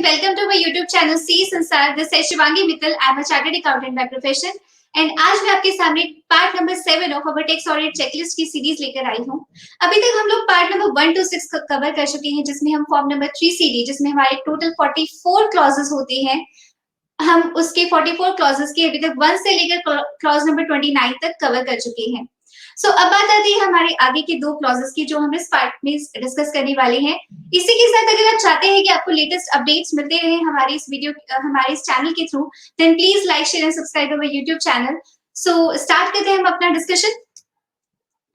welcome to my YouTube channel C Sansar. This is Shivangi Mittal. I'm a chartered accountant by profession. And आज मैं आपके सामने part number 7 of our tax audit checklist की series लेकर आई हूँ। अभी तक हम लोग पार्ट नंबर 1 to 6 कवर कर चुके हैं, जिसमें हम फॉर्म नंबर 3CD, जिसमें हमारे टोटल 44 क्लॉजेस होते हैं, हम उसके 44 क्लॉजेस के अभी तक 1 से लेकर क्लॉज नंबर 29 तक कवर कर चुके हैं। सो अब बात आती है हमारे आगे के दो क्लॉजेस की, जो हम इस पार्ट में डिस्कस करने वाले हैं। इसी के साथ अगर आप चाहते हैं कि आपको लेटेस्ट अपडेट्स मिलते रहे हमारे इस चैनल के through, then please like share and subscribe our YouTube channel. So start करते हैं हम अपना डिस्कशन।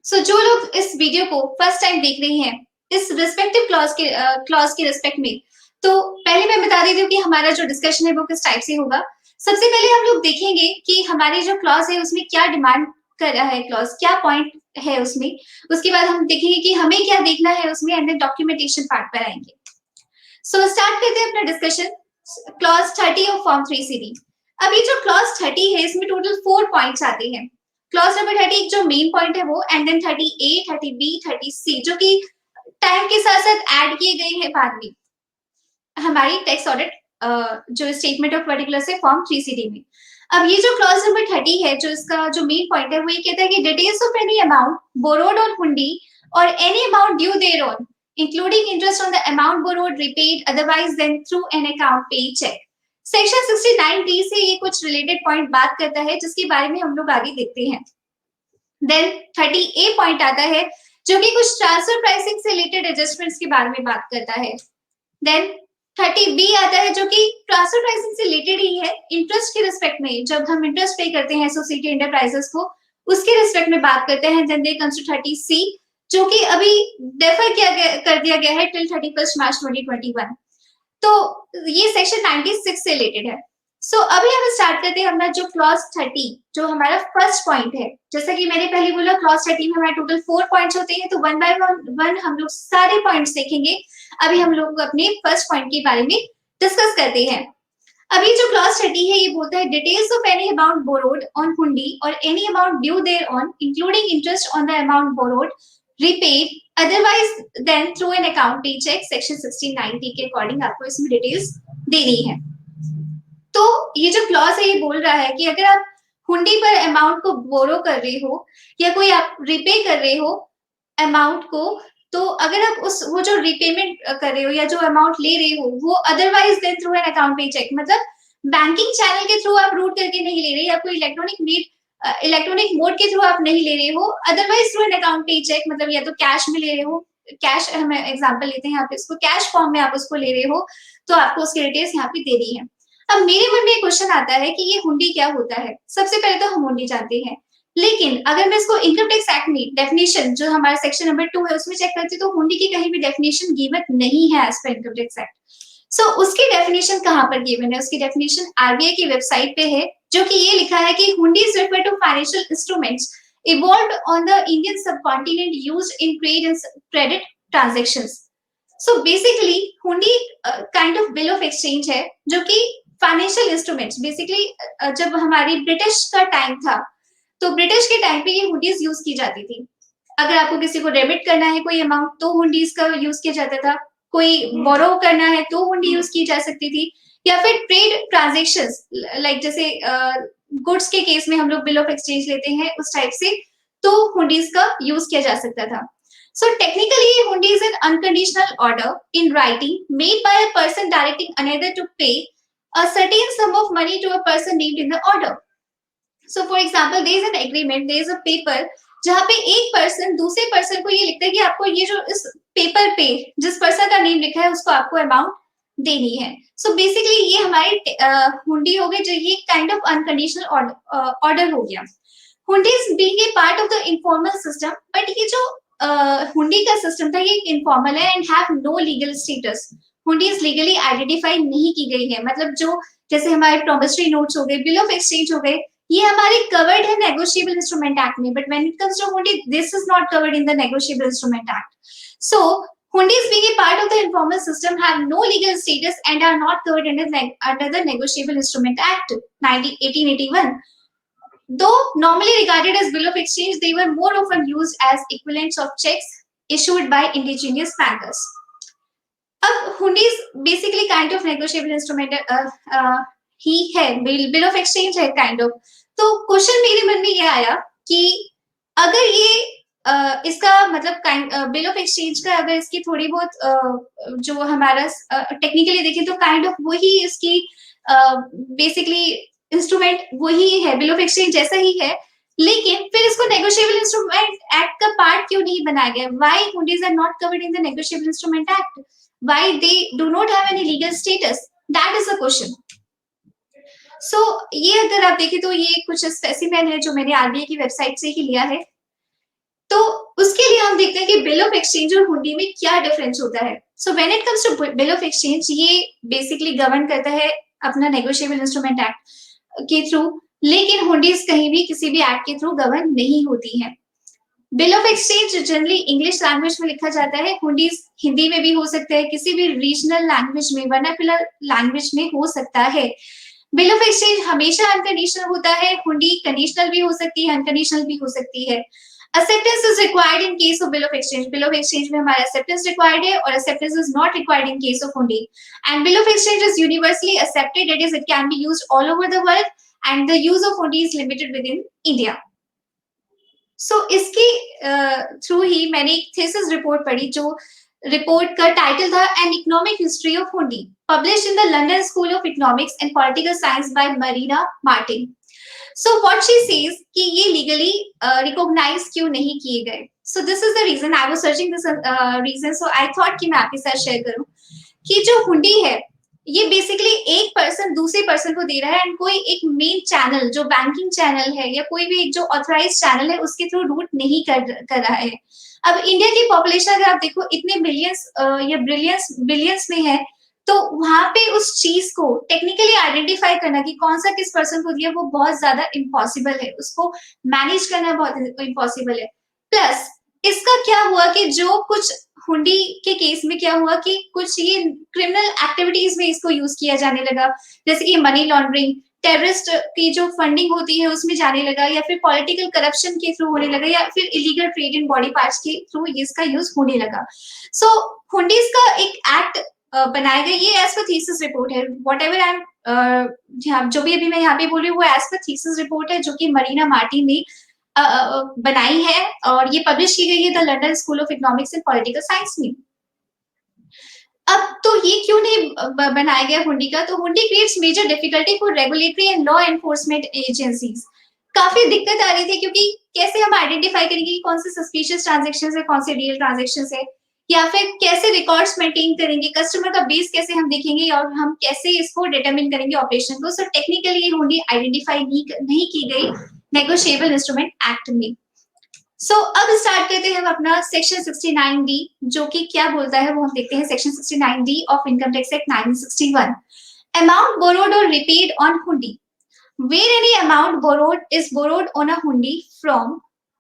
सो जो लोग इस वीडियो को फर्स्ट टाइम देख रहे हैं इस रिस्पेक्टिव क्लॉज के रिस्पेक्ट में, तो पहले मैं बता देती हूँ कि हमारा जो डिस्कशन है वो किस टाइप से होगा। सबसे पहले हम लोग देखेंगे कि हमारी जो क्लॉज है उसमें क्या डिमांड कर रहा है, क्लॉज क्या पॉइंट है उसमें। उसके बाद हम देखेंगे कि हमें क्या देखना है उसमें, एंड देन डॉक्यूमेंटेशन पार्ट पर आएंगे। सो स्टार्ट करते हैं अपना discussion. Clause 30 of form 3CD। अब ये जो क्लॉज 30 है इसमें टोटल 4 पॉइंट्स आते हैं। क्लॉज नंबर 30 जो मेन पॉइंट है वो, and then 30A, 30B, 30C जो कि टाइम के साथ साथ ऐड किए गए हैं बाद में हमारी टैक्स ऑडिट जो स्टेटमेंट ऑफ पर्टिकुलर्स है फॉर्म 3CD में। अब ये जो क्लॉज नंबर 30 है, जो इसका जो मेन पॉइंट है वो ये कहता है कि details of any amount borrowed on hundi और any amount due thereon including interest on the amount borrowed repaid otherwise then through an account paid cheque. Section 69D से ये कुछ रिलेटेड पॉइंट बात करता है, जिसके बारे में हम लोग आगे देखते हैं। देन 30A पॉइंट आता है जो कि कुछ ट्रांसफर प्राइसिंग से रिलेटेड एडजस्टमेंट्स के बारे में बात करता है। देन 30B आता है जो कि ट्रांसफर प्राइसिंग से रिलेटेड ही है, इंटरेस्ट के रिस्पेक्ट में जब हम इंटरेस्ट पे करते हैं एसोसिएटेड एंटरप्राइजेस को, उसके रिस्पेक्ट में बात करते हैं। Then there comes to 30C जो कि अभी डेफर कर दिया गया है टिल 31 मार्च 2021। तो ये सेक्शन 96 से रिलेटेड है। सो अभी हम स्टार्ट करते हैं अपना जो क्लॉज 30 जो हमारा फर्स्ट पॉइंट है। जैसा कि मैंने पहले बोला, क्लॉज 30 में हमारे टोटल 4 पॉइंट्स होते हैं, तो वन बाय वन हम लोग सारे पॉइंट्स देखेंगे। अभी हम लोग अपने फर्स्ट पॉइंट के बारे में डिस्कस करते हैं। अभी जो क्लॉज 30 है ये बोलता है details of any amount borrowed on hundi और any amount due thereon including interest on the amount borrowed repaid otherwise then through an account पे चेक। सेक्शन 69D के अकॉर्डिंग आपको इसमें डिटेल्स देनी है। तो ये जो क्लॉज है ये बोल रहा है कि अगर आप हुंडी पर अमाउंट को बोरो कर रहे हो या कोई आप रिपे कर रहे हो अमाउंट को, तो अगर आप वो जो रिपेमेंट कर रहे हो या जो अमाउंट ले रहे हो वो otherwise then through an account पे चेक, मतलब बैंकिंग चैनल के थ्रू आप रूट करके नहीं ले रहे या कोई इलेक्ट्रॉनिक मोड के थ्रू आप नहीं ले रहे हो, अदरवाइज थ्रू एन अकाउंट पे चेक, मतलब या तो कैश में ले रहे हो, कैश हम एग्जांपल लेते हैं यहाँ पे, इसको कैश फॉर्म में आप उसको ले रहे हो तो आपको उसकी डिटेल्स यहाँ पे दे दी है। अब मेरे मन में क्वेश्चन आता है कि ये हुंडी क्या होता है। सबसे पहले तो हम हुंडी जानते हैं, लेकिन अगर मैं इसको इनकम टैक्स एक्ट में डेफिनेशन जो हमारा सेक्शन नंबर 2 है उसमें चेक करती हूँ तो हुंडी की कहीं भी डेफिनेशन गिवन नहीं है एज पर इनकम टैक्स एक्ट। सो उसकी डेफिनेशन कहाँ पर गिवन है? उसकी डेफिनेशन आरबीआई की वेबसाइट पे है, जो कि ये लिखा है कि hundi is refer to financial instruments evolved on the Indian subcontinent used in trade and credit transactions. So basically हुंडी kind of bill of exchange है जो कि फाइनेंशियल इंस्ट्रूमेंट्स, बेसिकली जब हमारी ब्रिटिश का टाइम था तो ब्रिटिश के टाइम पे ये हुंडीज यूज की जाती थी। अगर आपको किसी को डेबिट करना है कोई अमाउंट तो हुंडीज का यूज किया जाता था, कोई बोरो करना है तो हुंडी यूज की जा सकती थी, या फिर ट्रेड ट्रांजेक्शंस लाइक जैसे गुड्स के केस में हम लोग बिल ऑफ एक्सचेंज लेते हैं उस टाइप से, तो हुंडीज का यूज किया जा सकता था। So technically, hundi is an unconditional order in writing made by a person directing another to pay a certain sum of money to a person named in the order. So for example, there is an agreement, there is a paper जहाँ पे एक person दूसरे person को ये लिखता है कि आपको ये जो इस पेपर पे जिस पर्सन का नेम लिखा है उसको आपको अमाउंट देनी है। सो बेसिकली ये हमारी हुंडी हो गई, जो ये काइंड ऑफ अनकंडीशनल ऑर्डर हो गया। Hundi is being a part of the informal system, but ये जो हुंडी का सिस्टम था ये इनफॉर्मल है and have no legal status. Hundi is legally identify नहीं की गई है, मतलब जो जैसे हमारे प्रॉमिसरी नोट्स हो गए, बिल ऑफ एक्सचेंज हो गए, ये हमारे कवर्ड है नेगोशिएबल इंस्ट्रूमेंट एक्ट में, but when it comes to hundi this is not covered in the negotiable instrument act. So hundis being a part of the informal system have no legal status and are not covered under the negotiable instrument act 1881. Though normally regarded as bill of exchange, they were more often used as equivalents of checks issued by indigenous bankers. अब hundi is basically kind of negotiable instrument ही है, bill of exchange है kind of. तो question मेरे मन में ये आया कि अगर ये इसका मतलब बिल ऑफ एक्सचेंज का अगर इसकी थोड़ी बहुत जो हमारा टेक्निकली देखें तो काइंड ऑफ वही इसकी बेसिकली इंस्ट्रूमेंट वही है, बिल ऑफ एक्सचेंज जैसा ही है, लेकिन फिर इसको नेगोशिएबल इंस्ट्रूमेंट एक्ट का पार्ट क्यों नहीं बनाया गया? Why hundis are not covered in the negotiable instrument act? Why they do not have any legal status? That is a question. So ये अगर आप देखें तो ये कुछ स्पेसिमेन है जो मैंने आरबीआई की वेबसाइट से ही लिया है। तो उसके लिए हम देखते हैं कि बिल ऑफ एक्सचेंज और हुंडी में क्या डिफरेंस होता है। So when it comes to bill of exchange, ये बेसिकली गवर्न करता है अपना नेगोशिएबल इंस्ट्रूमेंट एक्ट के थ्रू, लेकिन हुंडीज कहीं भी किसी भी एक्ट के थ्रू गवर्न नहीं होती है। Bill of exchange generally English language में लिखा जाता है, हुंडीज हिंदी में भी हो सकता है, किसी भी रीजनल लैंग्वेज में, वर्नाक्युलर लैंग्वेज में हो सकता है। बिल ऑफ एक्सचेंज हमेशा अनकंडीशनल होता है, हुंडी कंडीशनल भी हो सकती है, अनकंडीशनल भी हो सकती है। Acceptance is required in case of bill of exchange. Bill of exchange में हमारा acceptance required है और acceptance is not required in case of hundi. And bill of exchange is universally accepted. That is, it can be used all over the world, and the use of hundi is limited within India. So इसके through ही मैंने एक thesis report पढ़ी, जो report का title था an economic history of हुंडी, published in the London school of economics and political science by Marina Martin. So what she says कि ये legally recognize क्यों नहीं किए गए? So this is the reason I was searching this reason. So I thought कि मैं आपके साथ शेयर करूं कि जो हुंडी है ये बेसिकली एक पर्सन दूसरे पर्सन को दे रहा है, एंड कोई एक मेन चैनल जो बैंकिंग चैनल है या कोई भी एक जो ऑथराइज चैनल है उसके थ्रू रूट नहीं कर रहा है। अब इंडिया की पॉपुलेशन अगर आप देखो इतने मिलियंस या बिलियंस में है, तो वहां पे उस चीज को टेक्निकली आइडेंटिफाई करना कि कौन सा किस पर्सन को दिया वो बहुत ज्यादा इम्पॉसिबल है, उसको मैनेज करना बहुत इम्पॉसिबल है। प्लस इसका क्या हुआ कि जो कुछ हुंडी के केस में क्या हुआ कि कुछ ये क्रिमिनल एक्टिविटीज में इसको यूज किया जाने लगा, जैसे कि मनी लॉन्ड्रिंग, टेररिस्ट की जो फंडिंग होती है उसमें जाने लगा, या फिर पॉलिटिकल करप्शन के थ्रू होने लगा, या फिर illegal trade in body parts के थ्रू इसका यूज होने लगा। सो हुंडीज का एक एक्ट बनाया गया, ये एज पर थीसिस रिपोर्ट है, वॉट एवर आई एम जो भी अभी मैं यहाँ पे बोल रही हूँ वो एज पर थीसिस रिपोर्ट है जो कि मरीना मार्टिन ने बनाई है और ये पब्लिश की गई है the London school of economics and political science में। अब तो ये क्यों नहीं बनाया गया हुंडी का? तो hundi creates major difficulty for regulatory and law enforcement agencies. काफी दिक्कत आ रही थी क्योंकि कैसे हम आइडेंटिफाई करेंगे कि कौन से सस्पिशियस ट्रांजेक्शन है, कौन से रियल ट्रांजेक्शन है, या फिर कैसे रिकॉर्ड्स मेंटेन करेंगे, कस्टमर का बेस कैसे हम देखेंगे और हम कैसे इसको डिटरमिन करेंगे ऑपरेशन को। सो टेक्निकली हुंडी आइडेंटिफाई नहीं की गई नेगोशिएबल इंस्ट्रूमेंट एक्ट में। सो अब स्टार्ट करते हैं हम अपना सेक्शन 69D, जो कि क्या बोलता है वो हम देखते हैं। Section 69D of income tax act 1961, amount borrowed और रिपेड ऑन हुंडी। Where any amount borrowed is borrowed on a hundi from,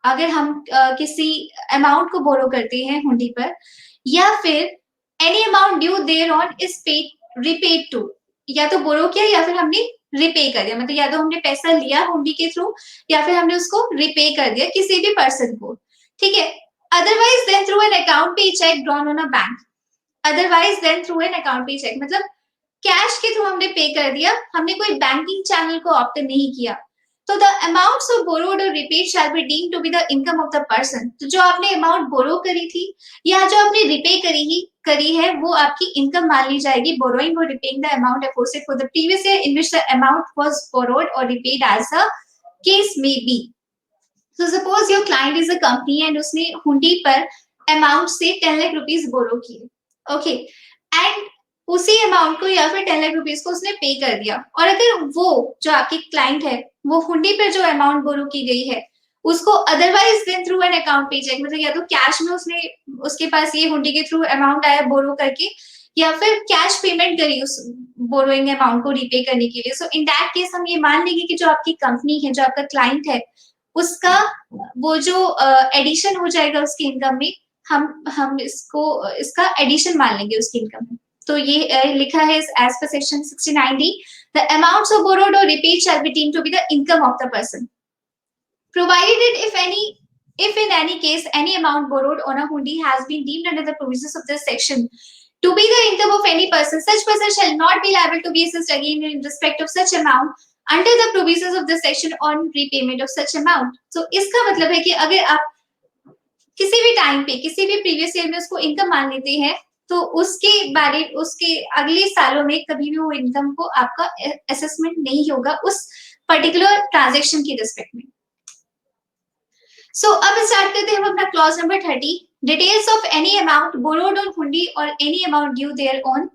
अगर हम किसी अमाउंट को बोरो करते हैं हुंडी पर, या फिर any amount due thereon is paid repaid to, या तो बोरो किया या फिर हमने रिपे कर दिया, मतलब या तो हमने पैसा लिया हुंडी के थ्रू या फिर हमने उसको रिपे कर दिया किसी भी पर्सन को, ठीक है। Otherwise then through an account पे cheque drawn on a bank, otherwise then through an account पे चेक मतलब कैश के थ्रू हमने पे कर दिया, हमने कोई बैंकिंग चैनल को ऑप्ट नहीं किया। तो द अमाउंट्स ऑफ बोरोड और repaid shall be deemed to be the income of the person. तो जो आपने अमाउंट बोरो करी थी या जो आपने रिपे करी है वो आपकी इनकम मान ली जाएगी। Borrowing or repaying the amount afforded for the previous year in which the amount was borrowed और repaid as a case may be. So suppose your client is a company and उसने हुंडी पर amount से 10 lakh rupees बोरो किए, okay, and उसी amount को या फिर 10 lakh rupees को उसने पे कर दिया, और अगर वो जो आपकी क्लाइंट है वो हुंडी पर जो अमाउंट बोरो की गई है उसको otherwise then through an account पे चेक, मतलब या तो कैश में उसके पास ये हुंडी के थ्रू अमाउंट आया बोरो करके, या फिर कैश पेमेंट करी उस बोरोइंग अमाउंट को रिपे करने के लिए। सो इन दैट केस हम ये मान लेंगे कि जो आपकी कंपनी है, जो आपका क्लाइंट है, उसका वो जो एडिशन हो जाएगा उसकी इनकम में, हम इसका एडिशन मान लेंगे उसकी इनकम में। तो ये लिखा है as per section 69D, the amounts of borrowed or repaid shall be deemed to be the income of the person, provided if in any case any amount borrowed on a hundi has been deemed under the provisions of this section To be the income of any person, such person shall not be liable to be assessed again in respect of such amount under the provisions of the section on repayment of such amount. So इसका मतलब है कि अगर आप किसी भी time पे किसी भी प्रीवियस ईयर में उसको इनकम मान लेते हैं तो उसके अगले सालों में कभी भी वो इनकम को आपका असेसमेंट नहीं होगा उस पर्टिकुलर ट्रांजेक्शन की रिस्पेक्ट में। अब स्टार्ट करते हैं हम अपना clause number 30। Details of any amount borrowed on hundi और any amount due thereon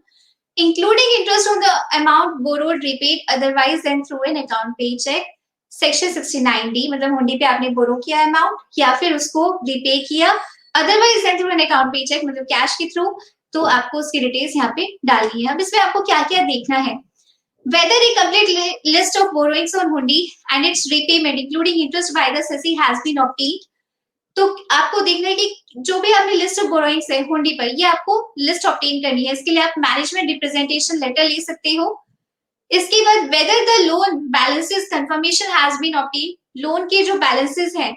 including interest on the amount borrowed repaid otherwise then through an account पे चेक। सेक्शन 69D मतलब हुंडी पे आपने बोरो किया अमाउंट या फिर उसको रिपे किया otherwise then through an account पे चेक मतलब कैश के थ्रू, तो आपको उसकी डिटेल्स यहाँ पे डालनी है। अब इसमें आपको क्या क्या देखना है, whether a complete list of borrowings on hundi and its repayment including interest by the cessee has been obtained। तो आपको देखना है कि जो भी आपने लिस्ट ऑफ बोरोइंग्स है हुंडी पर ये आपको लिस्ट ऑब्टेन करनी है। इसके लिए आप मैनेजमेंट रिप्रेजेंटेशन लेटर ले सकते हो। इसके बाद whether the loan balances confirmation has been obtain, loan के जो बैलेंसेस हैं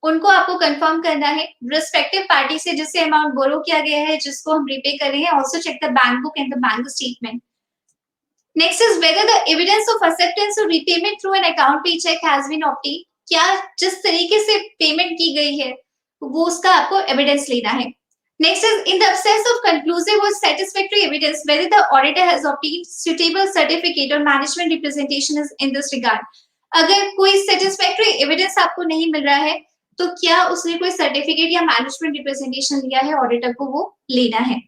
उनको आपको कंफर्म करना है रिस्पेक्टिव पार्टी से जिससे अमाउंट बोरो किया गया है जिसको हम रिपे कर रहे हैं। Also check the bank book and the bank statement. Next is whether the evidence of acceptance or repayment through an account pay check has been obtained। क्या जिस तरीके से पेमेंट की गई है वो उसका आपको एविडेंस लेना है। Next is in the absence of conclusive or satisfactory evidence whether the auditor has obtained suitable certificate or management representation is in this regard। अगर कोई satisfactory evidence आपको नहीं मिल रहा है तो क्या उसने कोई सर्टिफिकेट या मैनेजमेंट रिप्रेजेंटेशन लिया है, ऑडिटर को वो लेना है।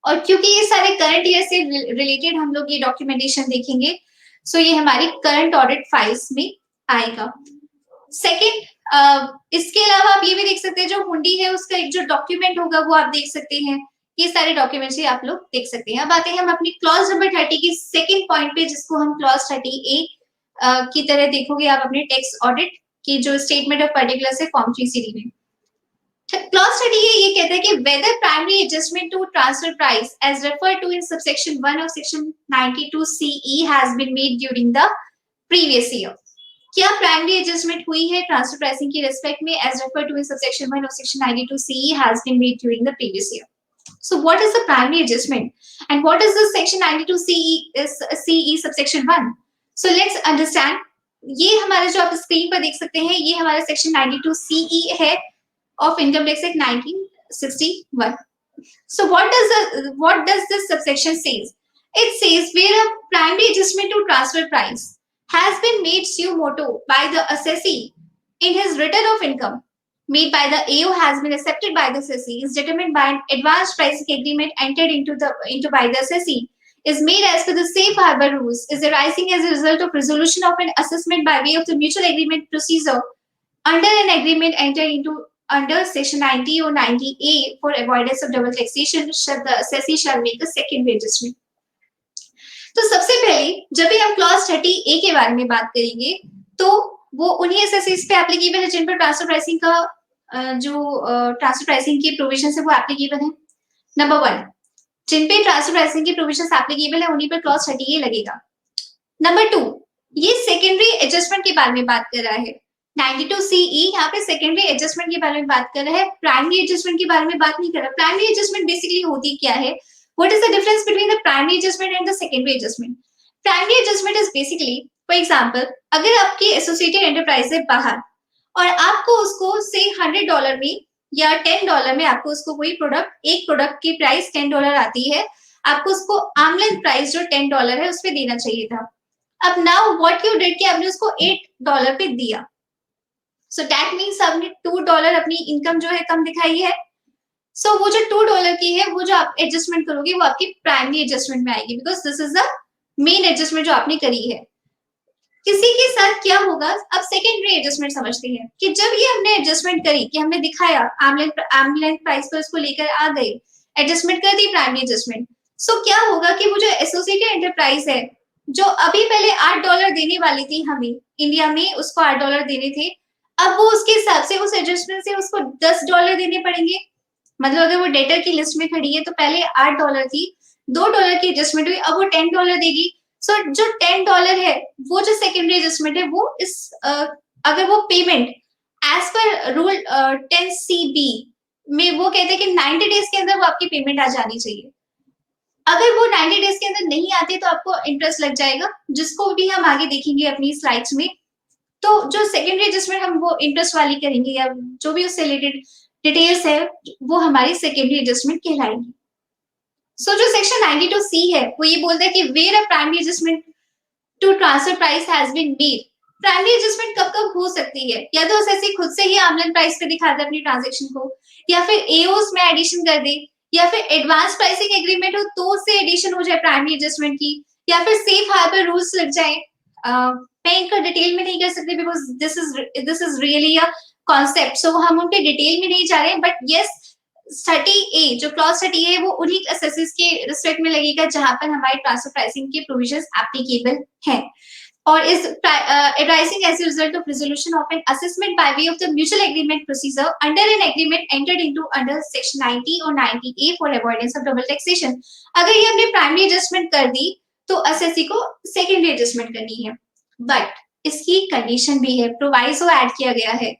और क्योंकि ये सारे करंट ईयर से रिलेटेड हम लोग ये डॉक्यूमेंटेशन देखेंगे सो ये हमारी करंट ऑडिट फाइल्स में आएगा। सेकंड, इसके अलावा आप ये भी देख सकते हैं जो हुंडी है उसका एक जो डॉक्यूमेंट होगा वो आप देख सकते हैं। ये सारे डॉक्यूमेंट्स ही आप लोग देख सकते हैं। अब आते हैं हम अपनी क्लॉज नंबर 30 की सेकंड पॉइंट पे जिसको हम क्लॉज 30A की तरह देखोगे आप अपने टैक्स ऑडिट की जो स्टेटमेंट ऑफ पर्टिकुलर्स है फॉर्म 3CD में। क्लॉज 30A ये कहता है कि whether primary adjustment to transfer price as referred to in subsection 1 of section 92CE has been made during the previous year। क्या प्राइमरी एडजस्टमेंट हुई है ट्रांसफर प्राइसिंग की रिस्पेक्ट में as referred to in subsection 1 of section 92CE has been made during the previous year। So what is the primary adjustment and what is the section 92CE subsection 1? So let's understand। ये हमारा जो आप screen पर देख सकते हैं ये हमारा सेक्शन 92CE है of Income Tax Act 1961। So what does this subsection says? It says where a primary adjustment to transfer price has been made suo motu by the assessee in his return of income made by the AO has been accepted by the assessee is determined by an advanced pricing agreement entered into by the assessee is made as per the safe harbor rules is arising as a result of resolution of an assessment by way of the mutual agreement procedure under an agreement entered into under section 90 or 90A for avoidance of double taxation the assessee shall make a secondary adjustment। तो सबसे पहले जब भी हम clause 30A के बारे में बात करेंगे तो वो उन्हीं एसएससीज पे एप्लीकेबल है जिन पर ट्रांसफर प्राइसिंग का जो ट्रांसफर प्राइसिंग की प्रोविजन है वो एप्लीकेबल है। नंबर 1, जिन पे ट्रांसफर प्राइसिंग की प्रोविजन एप्लीकेबल है उन्हीं पर क्लॉज 30A लगेगा। नंबर 2, ये सेकेंडरी एडजस्टमेंट के बारे में बात कर रहा है। 92CE यहाँ पे सेकेंडरी एडजस्टमेंट के बारे में बात कर रहा है, प्राइमरी एडजस्टमेंट के बारे में बात नहीं कर रहा। प्राइमरी एडजस्टमेंट बेसिकली होती क्या है, what is the difference between the primary adjustment and the secondary adjustment. Primary adjustment is basically for example अगर आपकी एसोसिएटेड एंटरप्राइज है बाहर और आपको उसको से $100 में या $10 में आपको उसको कोई प्रोडक्ट एक प्रोडक्ट की प्राइस $10 आती है, आपको उसको आर्म लेंथ प्राइस जो $10 है उस पर देना चाहिए था। अब नाउ व्हाट यू डिड कि आपने उसको $8 पे दिया। सो दैट मीन्स आपने $2 अपनी इनकम जो है कम दिखाई है। सो वो जो $2 की है वो जो आप एडजस्टमेंट करोगे वो आपकी प्राइमरी एडजस्टमेंट में आएगी because this is the main adjustment जो आपने करी है। किसी के साथ क्या होगा, अब सेकेंडरी एडजस्टमेंट समझते हैं कि जब ये हमने एडजस्टमेंट करी कि हमने दिखाया आर्म लेंथ प्राइस पर उसको लेकर आ गए, एडजस्टमेंट कर दी प्राइमरी एडजस्टमेंट। सो क्या होगा कि वो जो एसोसिएटेड एंटरप्राइज है जो अभी पहले $8 देने वाली थी हमें इंडिया में उसको $8 देने थे, अब वो उसके हिसाब से उस एडजस्टमेंट से उसको $10 देने पड़ेंगे। मतलब अगर वो डेटर की लिस्ट में खड़ी है तो पहले $8 थी, $2 की एडजस्टमेंट हुई, अब वो $10 देगी। सो जो $10 है वो जो सेकेंडरी एडजस्टमेंट है वो इस अगर वो payment as per rule 10CB में वो कहते हैं कि 90 डेज के अंदर वो आपकी पेमेंट आ जानी चाहिए। अगर वो 90 डेज के अंदर नहीं आते तो आपको इंटरेस्ट लग जाएगा, जिसको भी हम आगे देखेंगे अपनी स्लाइड्स में। तो जो सेकेंडरी एडजस्टमेंट हम वो इंटरेस्ट वाली करेंगे या जो भी उससे रिलेटेड डिटेल्स है वो हमारी सेकेंडरी एडजस्टमेंट कहलाएंगी। सो जो सेक्शन 92C है वो ये बोलता है कि where a primary adjustment to transfer price has been made. Primary adjustment कब कब हो सकती है, या तो ऐसे खुद से ही आमलन प्राइस पे दिखा दे अपनी ट्रांजेक्शन को, या फिर एओस में एडिशन कर दे, या फिर एडवांस प्राइसिंग एग्रीमेंट हो तो उससे एडिशन हो जाए प्राइमरी एडजस्टमेंट की, या फिर सेफ हार्बर रूल्स लग जाए। मैं इनका डिटेल में नहीं कर सकते because this is really a concept, so हम उनके डिटेल में नहीं जा रहे हैं, बट यस 30A जो क्लॉज 30 है वो उन्हीं असेसेस के रिस्पेक्ट में लगेगा जहां पर हमारी ट्रांसफर प्राइसिंग के प्रोविजंस एप्लीकेबल हैं, और is arising as a result of resolution of an assessment by way of the mutual agreement procedure under an agreement entered into under section 90 or 90A for avoidance of double taxation। अगर ये हमने primary adjustment कर दी तो assessee को secondary adjustment करनी है, but इसकी condition भी है, प्रोवाइसो ऐड किया गया है।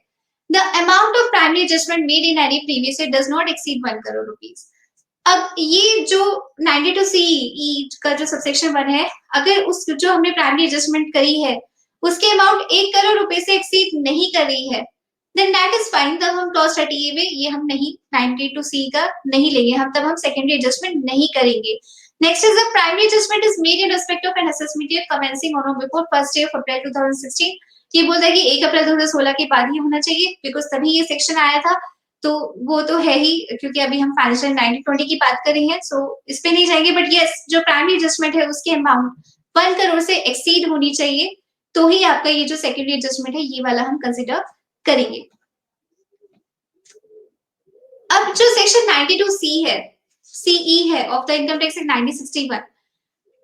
The amount of primary adjustment made in any previous year does not exceed 1 crore rupees। अब ये जो 92C का जो सबसेक्शन 1 है, अगर उस जो हमने प्राइमरी एडजस्टमेंट करी है उसके अमाउंट 1 करोड़ रुपए से एक्सीड नहीं कर रही है, देन दैट इज फाइन, तब हम क्लॉज 30A में ये हम नहीं 92C का नहीं लेंगे, हम तब हम सेकेंडरी एडजस्टमेंट नहीं करेंगे। Next is the primary adjustment is made in respect of an assessment year commencing on और before 1st day of April 2016। ये बोलता है कि 1 अप्रैल 2016 के बाद ही होना चाहिए बिकॉज तभी ये सेक्शन आया था, तो वो तो है ही, क्योंकि अभी हम फाइनेंशियल 90-20 की बात कर रहे हैं, सो इस पे नहीं जाएंगे, बट यस जो प्राइमरी एडजस्टमेंट है उसके अमाउंट 1 करोड़ से एक्सीड होनी चाहिए, तो ही आपका ये जो सेकेंडरी एडजस्टमेंट है ये वाला हम कंसिडर करेंगे। अब जो सेक्शन 92C है, सीई है of the income tax act 1961,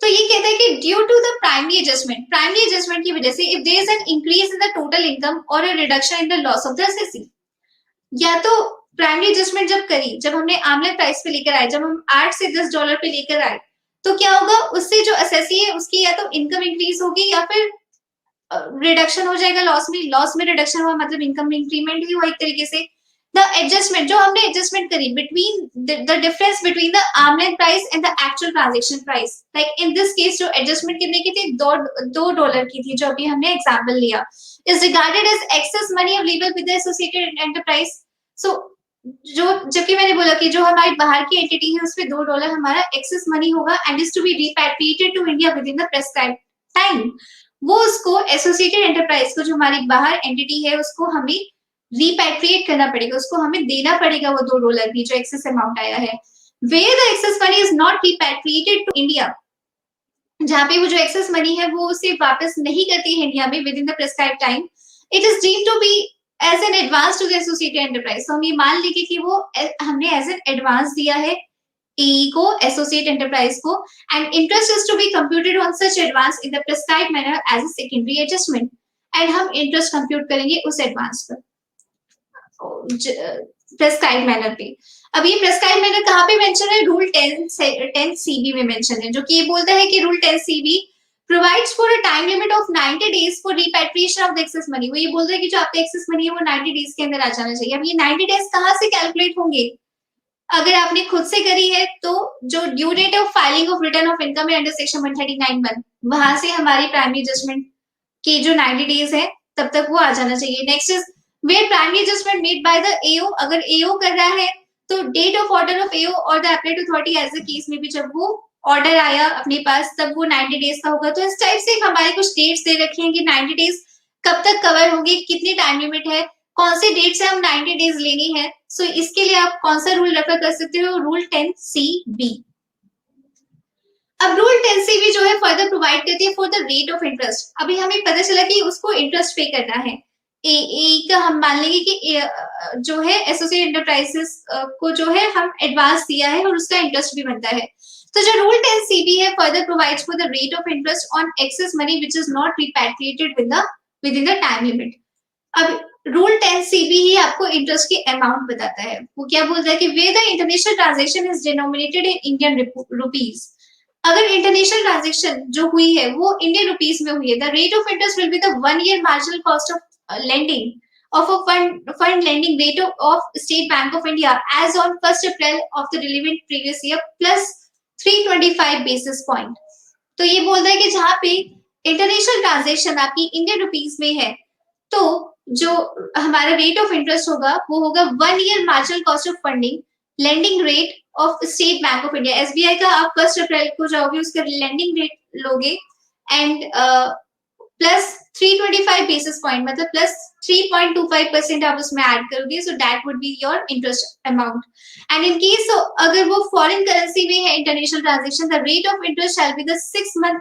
तो ये कहता है कि due to the primary adjustment की वजह से if there is an increase in the total income or a reduction in the loss of the assessee, या तो प्राइमरी एडजस्टमेंट जब करी, जब हमने आमले प्राइस पे लेकर आए, जब हम $8 से $10 पे लेकर आए, तो क्या होगा, उससे जो असेसी है उसकी या तो इनकम इंक्रीज होगी या फिर रिडक्शन हो जाएगा लॉस में रिडक्शन हुआ मतलब इनकम में इंक्रीमेंट ही हुआ एक तरीके से। द एडजस्टमेंट जो हमने एडजस्टमेंट करी between the difference between the arm length price and the actual transaction price, like in this case जो एडजस्टमेंट कितने की थी, $2 की थी, जो अभी हमने एग्जांपल लिया, is regarded as excess money available with the associated enterprise. So जो जबकि मैंने बोला कि जो हमारी बाहर की एंटिटी है उसपे $2 हमारा एक्सेस मनी होगा and is to be repatriated to India within the prescribed time, वो उसको एसोसिएटेड एंटरप्राइज को जो हमारी बाहर एंटिटी है उसको हमें रिपैट्रिएट करना पड़ेगा, उसको हमें देना पड़ेगा वो $2 भी जो एक्सेस अमाउंट आया है। Where the excess money is not repatriated to India, जहां पे वो जो एक्सेस मनी है वो उसे वापस नहीं करती है इंडिया में within the prescribe time, it is deemed to be as an advance to the associated enterprise. तो हम ये मान लेंगे कि वो हमने एज एन एडवांस दिया है ए को, एसोसिएट एंटरप्राइज को, and interest is to be computed on such advance in the prescribe manner as a secondary adjustment, and हम इंटरेस्ट कंप्यूट करेंगे उस एडवांस पर प्रेस्क्राइब मैनर पे। अब ये प्रेस्क्राइब मैनर कहाँ पे मेंशन है, रूल 10 CB में मेंशन है, जो कि ये बोलता है कि rule 10 CB provides for a time limit of 90 days for repatriation of the excess money। वो ये बोलता है कि जो आपका एक्सेस मनी है वो 90 डेज के अंदर आ जाना चाहिए। अब ये 90 डेज कहाँ से कैलकुलेट होंगे, अगर आपने खुद से करी है तो जो due date of filing of return of income है अंडर सेक्शन 139(1), वहां से हमारी प्राइमरी एडजस्टमेंट की जो 90 डेज है तब तक वो आ जाना चाहिए। Next is where primary adjustment made by the AO, अगर एओ कर रहा है तो date of order of AO or the applied authority as the case में भी जब वो ऑर्डर आया अपने पास तब वो 90 डेज का होगा। तो इस टाइप से हमारे कुछ डेट्स दे रखे हैं कि 90 डेज कब तक कवर होंगे, कितनी टाइम लिमिट है, कौन से डेट से हम 90 डेज लेनी है। सो इसके लिए आप कौन सा रूल रेफर कर सकते हो, रूल 10CB। अब रूल 10CB जो है फर्दर प्रोवाइड करती है for the rate of interest. अभी हमें पता चला कि उसको इंटरेस्ट पे करना है, ए का हम मान लेंगे कि जो है एसोसिएट एंटरप्राइजेस को जो है हम एडवांस दिया है और उसका इंटरेस्ट भी बनता है। तो जो रूल 10CB है further provides for the rate of interest on excess money which is not repatriated within the time limit. अब रूल 10CB ही आपको इंटरेस्ट की अमाउंट बताता है। वो क्या बोलता है कि way the international transaction is denominated in Indian rupees, अगर इंटरनेशनल ट्रांजैक्शन जो हुई है वो इंडियन रुपीज में हुई है, the rate of interest will be the 1 year marginal cost of lending of a fund lending rate of State Bank of India as on 1st April of the relevant previous year plus 325 basis point. तो ये बोल रहा है कि जहां पे international transaction आपकी Indian rupees में है, तो जो हमारा रेट ऑफ इंटरेस्ट होगा वो होगा 1 year marginal cost of funding lending rate of state bank of India. SBI का आप 1 अप्रैल को जाओगे उसका लेंडिंग रेट लोगे एंड प्लस 325 बेसिस पॉइंट मतलब प्लस 3.25% आप उसमें ऐड करोगे, so that would be your interest amount. And in case अगर वो फॉरेन करेंसी में है international transaction, the rate of interest shall be the 6 month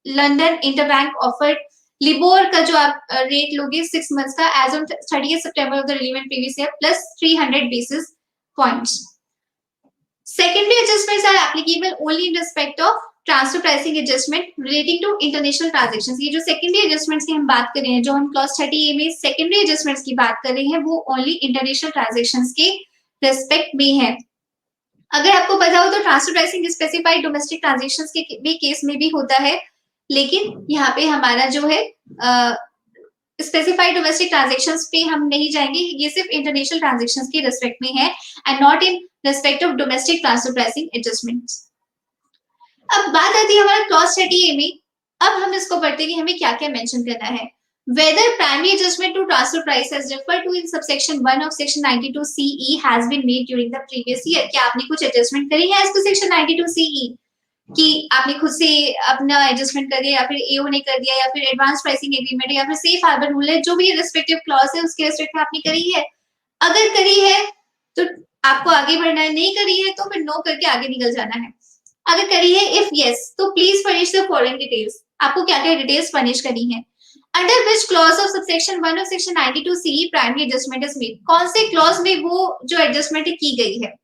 London interbank offered LIBOR का जो आप रेट लोगे 6 मंथ्स का as on 30 September of the relevant previous year plus 300 basis points. Secondary adjustments are applicable only in respect of transfer pricing adjustment relating to international transactions। ये जो secondary adjustments की हम बात कर रहे हैं, जो हम clause 30A में secondary adjustments की बात कर रहे हैं, वो only international transactions के respect में है। अगर आपको पता हो तो transfer pricing specified domestic transactions के भी केस में भी होता है, लेकिन यहाँ पे हमारा जो है स्पेसिफाइड डोमेस्टिक ट्रांजेक्शंस पे हम नहीं जाएंगे, ये सिर्फ इंटरनेशनल ट्रांजेक्शंस के रिस्पेक्ट में है and not in respect of domestic transfer pricing adjustments. अब बात आती है हमारा क्लॉज 30A में। अब हम इसको पढ़ते हैं कि हमें क्या क्या मेंशन करना है। Whether primary adjustment to transfer price as referred to in subsection 1 of section 92CE has been made during the previous year। क्या आपने कुछ एडजस्टमेंट करी है इसको सेक्शन 92CE कि आपने खुद से अपना एडजस्टमेंट कर दिया या फिर एओ ने कर दिया या फिर एडवांस प्राइसिंग एग्रीमेंट या फिर सेफ हार्बर रूल है, जो भी रिस्पेक्टिव क्लॉज है उसके रिस्पेक्ट में आपने करी है। अगर करी है तो आपको आगे बढ़ना है, नहीं करी है तो फिर नो करके आगे निकल जाना है। अगर करी है इफ यस तो please furnish the following details. आपको क्या क्या डिटेल्स फर्निश करनी है। Under which clause of subsection 1 of section 92CE primary adjustment is made. कौन से क्लॉज में वो जो एडजस्टमेंट की गई है।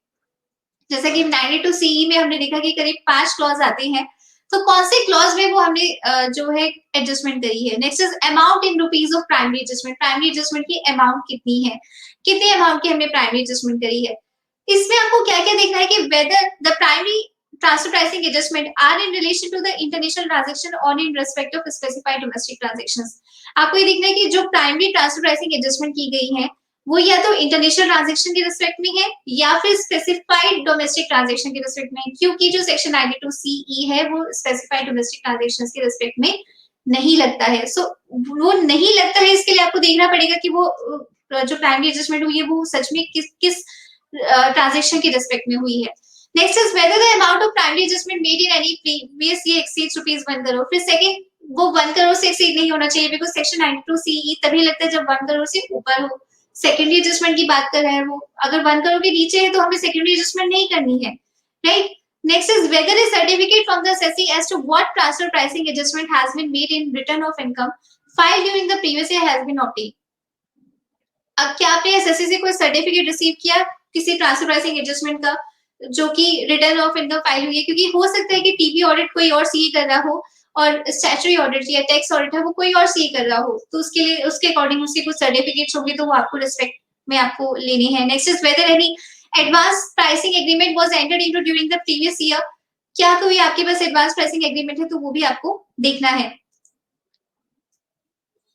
जैसा कि 92CE में हमने देखा कि करीब 5 क्लॉज आते हैं, तो कौन से क्लॉज में वो हमने जो है एडजस्टमेंट करी है। Next is amount in rupees of primary adjustment. Primary adjustment की अमाउंट कितनी है, कितने अमाउंट की हमने प्राइमरी एडजस्टमेंट करी है। इसमें आपको क्या क्या देखना है कि whether the primary transfer pricing adjustment are in relation to the international transaction or in respect of specified domestic transactions। आपको ये देखना है कि जो प्राइमरी ट्रांसफर प्राइसिंग एडजस्टमेंट की गई है वो या तो इंटरनेशनल ट्रांजैक्शन के रिस्पेक्ट में है या फिर स्पेसिफाइड डोमेस्टिक ट्रांजैक्शन के रिस्पेक्ट में है, क्योंकि जो सेक्शन 92CE है वो स्पेसिफाइड डोमेस्टिक ट्रांजैक्शंस के रिस्पेक्ट में नहीं लगता है। सो वो नहीं लगता है, इसके लिए आपको देखना पड़ेगा कि वो जो प्राइमरी एडजस्टमेंट हुई है वो सच में किस ट्रांजैक्शन के रिस्पेक्ट में हुई है। Next is whether the amount of primary adjustment made in any previous year exceeds rupees 1 crore। फिर सेकंड वो 1 करोड़ से एक्सीड नहीं होना चाहिए, बिकॉज सेक्शन 92CE तभी लगता है जब 1 करोड़ से ऊपर हो। सेकेंडरी एडजस्टमेंट की बात कर रहे हैं वो, अगर 1 करोड़ के नीचे है तो हमें सेकेंडरी एडजस्टमेंट नहीं करनी है, right. Next is whether a certificate from the assessee as to what transfer pricing adjustment has been made in return of income filed during the previous year has been obtained। अब क्या आपने SSC से कोई certificate receive किया किसी transfer pricing adjustment का जो कि रिटर्न ऑफ इनकम फाइल हुई है, क्योंकि हो सकता है कि टीबी ऑडिट कोई और सीए कर रहा हो और स्टैट्यूटरी ऑडिट या टैक्स ऑडिट है वो कोई और सीए कर रहा हो, तो उसके लिए उसके अकॉर्डिंग उसके कुछ सर्टिफिकेट्स होंगे तो वो आपको रिस्पेक्ट में आपको लेनी है। Next is whether any advance pricing agreement was entered into during the previous year. क्या कोई आपके पास एडवांस प्राइसिंग एग्रीमेंट है तो वो भी आपको देखना है।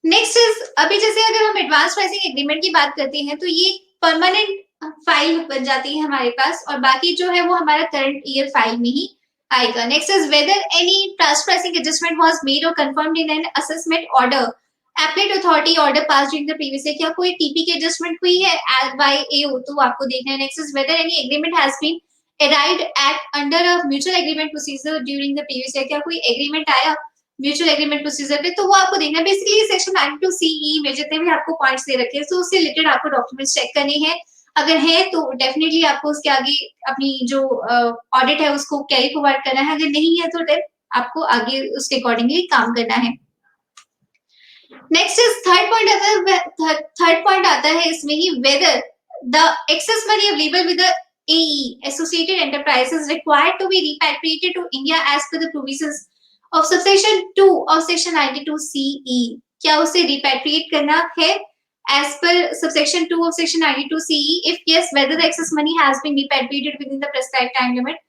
नेक्स्ट इज अभी जैसे अगर हम एडवांस प्राइसिंग एग्रीमेंट की बात करते हैं तो ये परमानेंट फाइल बन जाती है हमारे पास और बाकी जो है वो हमारा करंट ईयर फाइल में ही आएगा। Next is whether any transfer pricing adjustment was made or confirmed in an assessment order appellate authority order pass during the previous year. क्या कोई टीपी की एडजस्टमेंट हुई है एज बाय एओ, तो आपको देखना है। Next is whether any agreement has been arrived at under a mutual agreement procedure during the previous year. क्या कोई एग्रीमेंट आया म्यूचुअल एग्रीमेंट प्रोसीजर पे, तो वो आपको देखना है। बेसिकली सेक्शन 92CE में जितने भी आपको पॉइंट्स दे रखे हैं तो उससे रिलेटेड आपको डॉक्यूमेंट्स चेक करने हैं, अगर है तो डेफिनेटली आपको उसके आगे अपनी जो ऑडिट है उसको कैरी फॉरवर्ड करना है, अगर नहीं है तो देन आपको आगे उसके अकॉर्डिंगली काम करना है। नेक्स्ट इज थर्ड पॉइंट आता है इसमें ही whether the excess money available with the AE associated enterprises required to be repatriated to India as per the provisions of subsection 2 of section 92CE। क्या उसे repatriate करना है as per subsection 2 of section 92CE? If yes, whether the excess money has been repatriated within the prescribed time limit।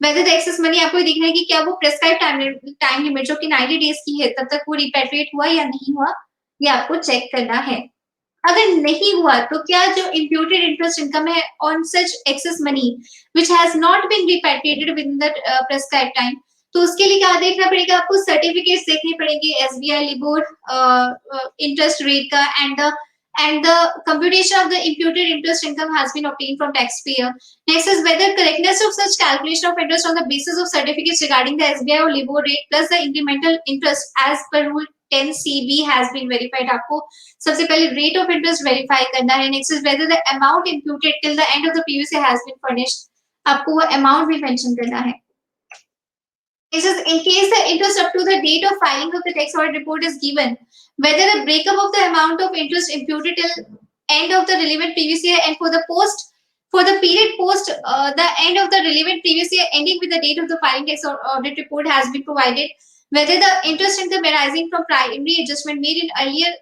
whether the excess money आपको देखना है कि क्या वो prescribed time limit जो कि 90 days की है तब तक वो repatriate हुआ या नहीं हुआ, ये आपको चेक करना है। अगर नहीं हुआ तो क्या जो imputed interest income है on such excess money which has not been repatriated within the prescribed time, तो उसके लिए क्या देखना पड़ेगा आपको, सर्टिफिकेट्स देखने पड़ेंगे एसबीआई लिबोर इंटरेस्ट रेट का, and the computation of the imputed interest income has been obtained from taxpayer. Next is whether correctness of such calculation of interest on the basis of certificates regarding the SBI or LIBOR rate plus the incremental interest as per rule 10 CB has been verified. आपको सबसे पहले rate of interest verify करना है. Next is whether the amount imputed till the end of the previous year has been furnished, आपको वो amount भी mention करना है. This is in case the interest up to the date of filing of the tax audit report is given, whether a breakup of the amount of interest imputed till end of the relevant previous year and for the period post the end of the relevant previous year ending with the date of the filing tax audit report has been provided, whether the interest income arising from primary adjustment made in earlier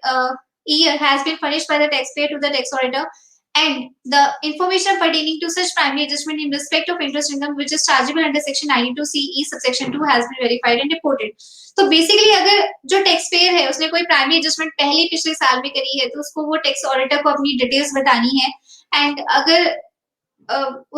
year has been furnished by the taxpayer to the tax auditor, and the information pertaining to such primary adjustment in respect of interest income which is chargeable under section 92CE subsection 2 has been verified and reported. तो basically अगर जो tax payer है उसने कोई primary adjustment पहले पिछले साल में करी है तो उसको वो टैक्स ऑडिटर को अपनी डिटेल्स बतानी है, एंड अगर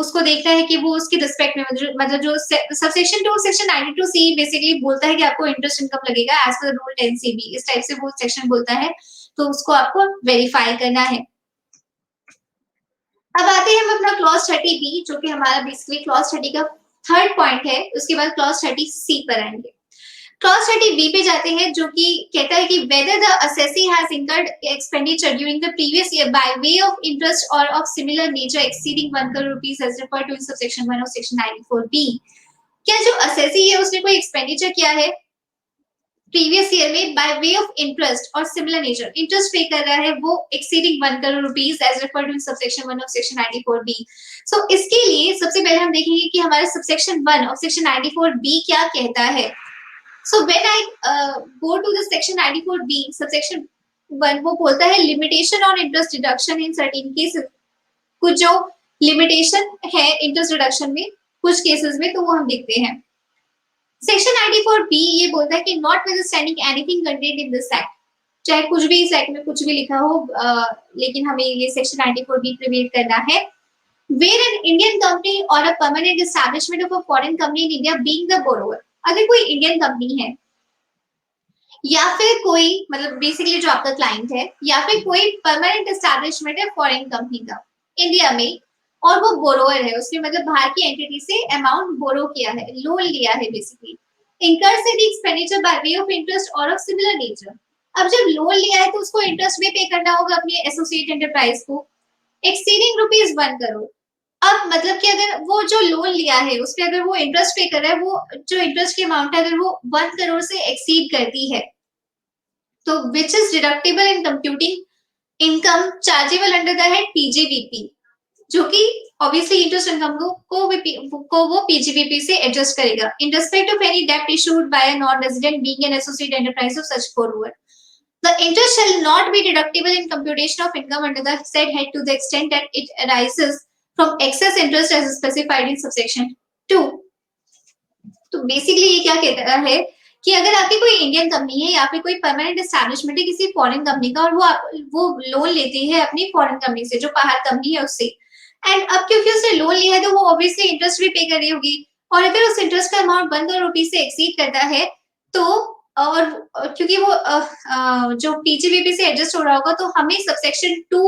उसको देखना है कि वो उसकी रिस्पेक्ट में मतलब जो सबसेक्शन 2 सेक्शन 92C बेसिकली बोलता है कि आपको इंटरेस्ट इनकम लगेगा एज पर रूल 10CB, इस टाइप से वो सेक्शन बोलता है, तो उसको आपको वेरीफाई करना है. अब आते हैं हम अपना क्लॉज 30B जो कि हमारा बेसिकली क्लॉज 30 का थर्ड पॉइंट है. उसके बाद क्लॉज 30C पर आएंगे. क्लॉज 30B पे जाते हैं जो कि कहता है कि whether the assessee has incurred expenditure during the previous year by way of interest or of similar nature exceeding 1 crore rupees as referred to in subsection 1 of section 94B. क्या जो assessee है उसने कोई expenditure किया है previous year में by way of interest और similar nature, interest pay कर रहा है वो exceeding 1 crore rupees as referred to in subsection 1 of section 94B. So इसके लिए सबसे पहले हम देखेंगे कि हमारा सबसेक्शन 1 ऑफ सेक्शन 94B क्या कहता है. So when I go to the section 94B, subsection 1 वो बोलता है limitation on interest deduction in certain cases. कुछ जो limitation है interest deduction में कुछ cases में, तो वो हम देखते हैं. Section 94B ये बोलता है कि notwithstanding anything contained in this act, चाहे कुछ भी इस एक्ट में कुछ भी लिखा हो, लेकिन हमें ये सेक्शन 94B प्रिवेल करना है. Where an Indian company or a permanent establishment of a foreign company in India being the borrower, अगर कोई इंडियन कंपनी है या फिर कोई मतलब बेसिकली जो आपका क्लाइंट है या फिर कोई परमानेंट एस्टैब्लिशमेंट है फॉरेन कंपनी का इंडिया में और वो बोरोअर है, उसने मतलब बाहर की एंटिटी से अमाउंट बोरो किया है, लोन लिया है basically, incurs any expenditure by way of interest or of similar nature. अब जब लोन लिया है तो उसको इंटरेस्ट भी पे करना होगा अपनी एसोसिएट एंटरप्राइज को, एक्सीडिंग रुपीज 1 crore. अब मतलब कि अगर वो जो लोन लिया है उस पर अगर वो इंटरेस्ट पे कर रहा है, वो जो इंटरेस्ट की अमाउंट है अगर वो 1 crore से एक्सीड करती है तो which is deductible in computing income chargeable under the head PGBP, जो कि ऑब्वियसली इंटरेस्ट इनकम को वो पीजीबीपी से एडजस्ट करेगा इन रिस्पेक्ट ऑफ एनी डेब्ट issued by a non resident being an associate enterprise of such borrower. The interest shall not be deductible in computation of income under the said head to the extent that it arises from excess interest as specified in subsection 2. तो basically ये क्या कहता है कि अगर आपकी कोई Indian company है या फिर कोई परमानेंट एस्टैब्लिशमेंट है किसी फॉरेन कंपनी का और वो लोन लेती है अपनी फॉरेन कंपनी से जो बाहर कंपनी है उससे, एंड अब क्योंकि उसने लोन लिया है तो वो ऑब्वियसली इंटरेस्ट भी पे कर रही होगी, और अगर उस इंटरेस्ट का अमाउंट 1 crore रुपीज से एक्सीड करता है तो और क्योंकि वो जो पीजीबीपी से एडजस्ट हो रहा होगा तो हमें सबसेक्शन 2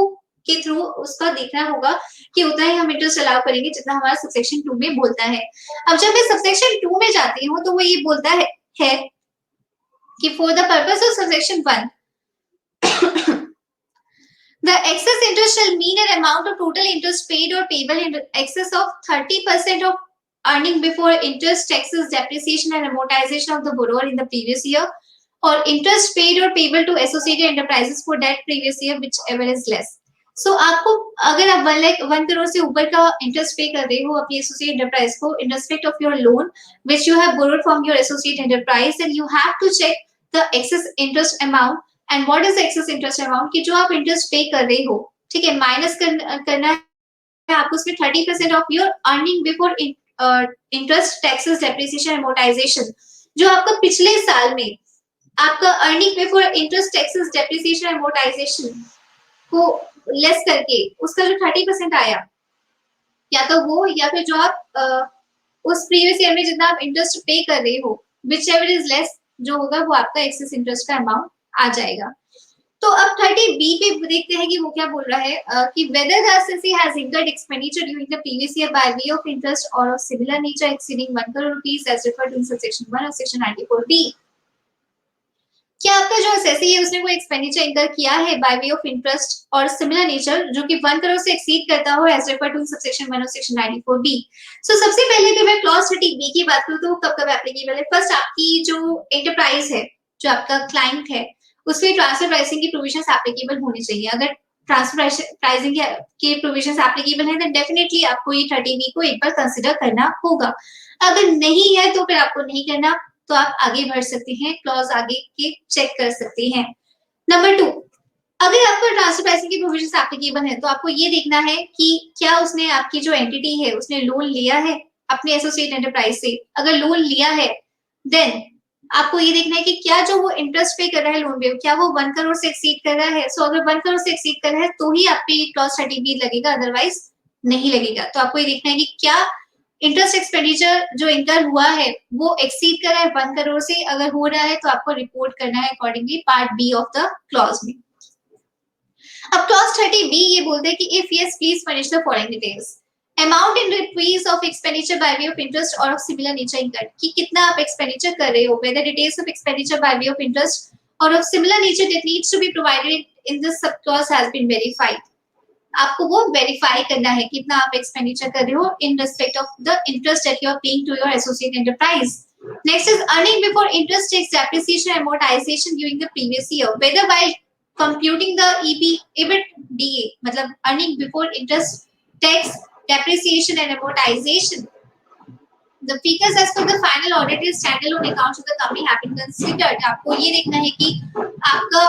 के थ्रू उसका देखना होगा कि उतना ही हम इंटरेस्ट अलाउ करेंगे जितना हमारा सबसेक्शन 2 में बोलता है. अब जब मैं सबसेक्शन 2 में जाती हूँ तो वो ये बोलता है कि for the purpose of subsection 1 the excess interest shall mean an amount of total interest paid or payable in excess of 30% of earning before interest, taxes, depreciation and amortization of the borrower in the previous year, or interest paid or payable to associated enterprises for that previous year whichever is less. So आपको अगर आप 1 crore से ऊपर का interest pay कर रहे हो अपनी एसोसिएट एंटरप्राइज को in respect of your loan which you have borrowed from your associate enterprise, then you have to check the excess interest amount. And what is the excess interest amount कि जो आप interest pay कर रहे हो, ठीक है, minus करना है आपको उसमें 30% of your earning before interest, taxes, depreciation, amortisation, जो आपका पिछले साल में आपका earning before interest, taxes, depreciation, amortisation को लेस करके उसका जो 30% आया, या तो वो या फिर जो आप उस प्रीवियस ईयर में जितना आप इंटरेस्ट पे कर रहे हो, विच एवर इज लेस, जो होगा वो आपका एक्सेस इंटरेस्ट का अमाउंट आ जाएगा। तो अब 30B पे देखते हैं कि वो क्या बोल रहा है कि whether the assessee has incurred expenditure during the previous year by way of interest or of similar nature exceeding 1 crore rupees as referred to in subsection 1 of section 94B। क्या आपका जो असेसी है उसने कोई एक्सपेंडिचर इंकर किया है by way of interest और similar nature जो कि 1 करोड़ से एक्सीड करता हो as refer to subsection 1 of section 94B। So सबसे पहले अगर मैं क्लॉज 30B की बात करूं तो वो कब कब एप्लीकेबल है। फर्स्ट, आपकी जो एंटरप्राइज है, जो आपका क्लाइंट है, उसमें ट्रांसफर प्राइसिंग की प्रोविजंस एप्लीकेबल होनी चाहिए। अगर ट्रांसफर प्राइसिंग के प्रोविजंस एप्लीकेबल है, देन डेफिनेटली आपको ये 30B को एक बार कंसीडर करना होगा। अगर नहीं है तो फिर आपको नहीं करना, तो आप आगे बढ़ सकते हैं, क्लॉज आगे के चेक कर सकते हैं। नंबर 2, अगर आपको ट्रांसफर प्राइसिंग की प्रोविजंस एप्लीकेबल है तो आपको ये देखना है कि क्या उसने, आपकी जो एंटिटी है, उसने लोन लिया है अपने एसोसिएट एंटरप्राइज से। अगर लोन लिया है देन आपको ये देखना है कि क्या जो वो इंटरेस्ट पे कर रहा है लोन पे, क्या वो 1 करोड़ से एक्सीड कर रहा है। सो अगर 1 करोड़ से एक्सीड कर रहा है तो ही आप पे क्लॉज 30B लगेगा, अदरवाइज नहीं लगेगा। तो आपको ये देखना है कि क्या इंटरेस्ट एक्सपेंडिचर जो इंकर हुआ है वो एक्सीड कर रहा है 1 करोड़ से। अगर हो रहा है तो आपको रिपोर्ट करना है accordingly part B of the clause में। अब क्लॉज 30B ये बोलते हैं कि if yes please furnish the following details. Amount in rupees of expenditure by way of interest or of similar nature incur, कि कितना आप एक्सपेंडिचर कर रहे हो, whether details of expenditure by way of interest or of similar nature that needs to be provided in this sub clause has been verified. आपको वो verify करना है कितना आप एक्सपेंडिचर कर रहे हो in respect of the interest that you are paying to your associate enterprise. Next is earning before interest tax depreciation amortisation during the previous year whether while computing the EBITDA, मतलब earning before interest tax depreciation and amortisation. The figures as per the final audited standalone accounts of the company have been considered। आपको ये देखना है कि आपका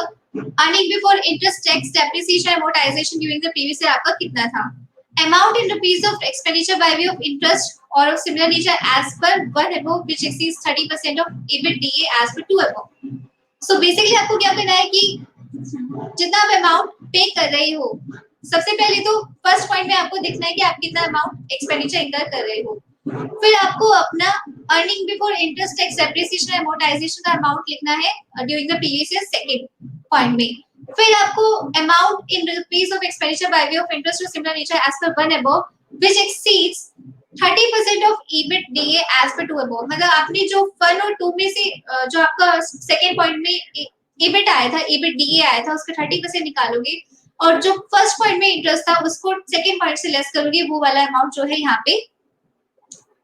earning before interest tax depreciation amortisation during the previous year आपका कितना था। Amount in rupees of expenditure by way of interest or of similar nature as per 1 above which exceeds 30% of EBITDA as per 2 above। So basically आपको क्या करना है कि जितना आप अमाउंट पे कर रहे हो, सबसे पहले तो फर्स्ट पॉइंट में आपको देखना है कि आप कितना अमाउंट एक्सपेंडिचर इंकर कर रहे हो। फिर आपको अपना earning before interest tax depreciation amortisation का अमाउंट लिखना है during the previous year second point में। फिर आपको amount in rupees of expenditure by way of interest और similar nature as per 1 above which exceeds 30% of EBITDA as per 2 above। मतलब आपने जो 1 और 2 में से जो आपका सेकंड पॉइंट में EBIT आया था, EBITDA आया था, उसका 30% निकालोगे और जो फर्स्ट पॉइंट में इंटरेस्ट था उसको सेकंड पॉइंट से लेस करोगे, वो वाला अमाउंट जो है यहाँ पे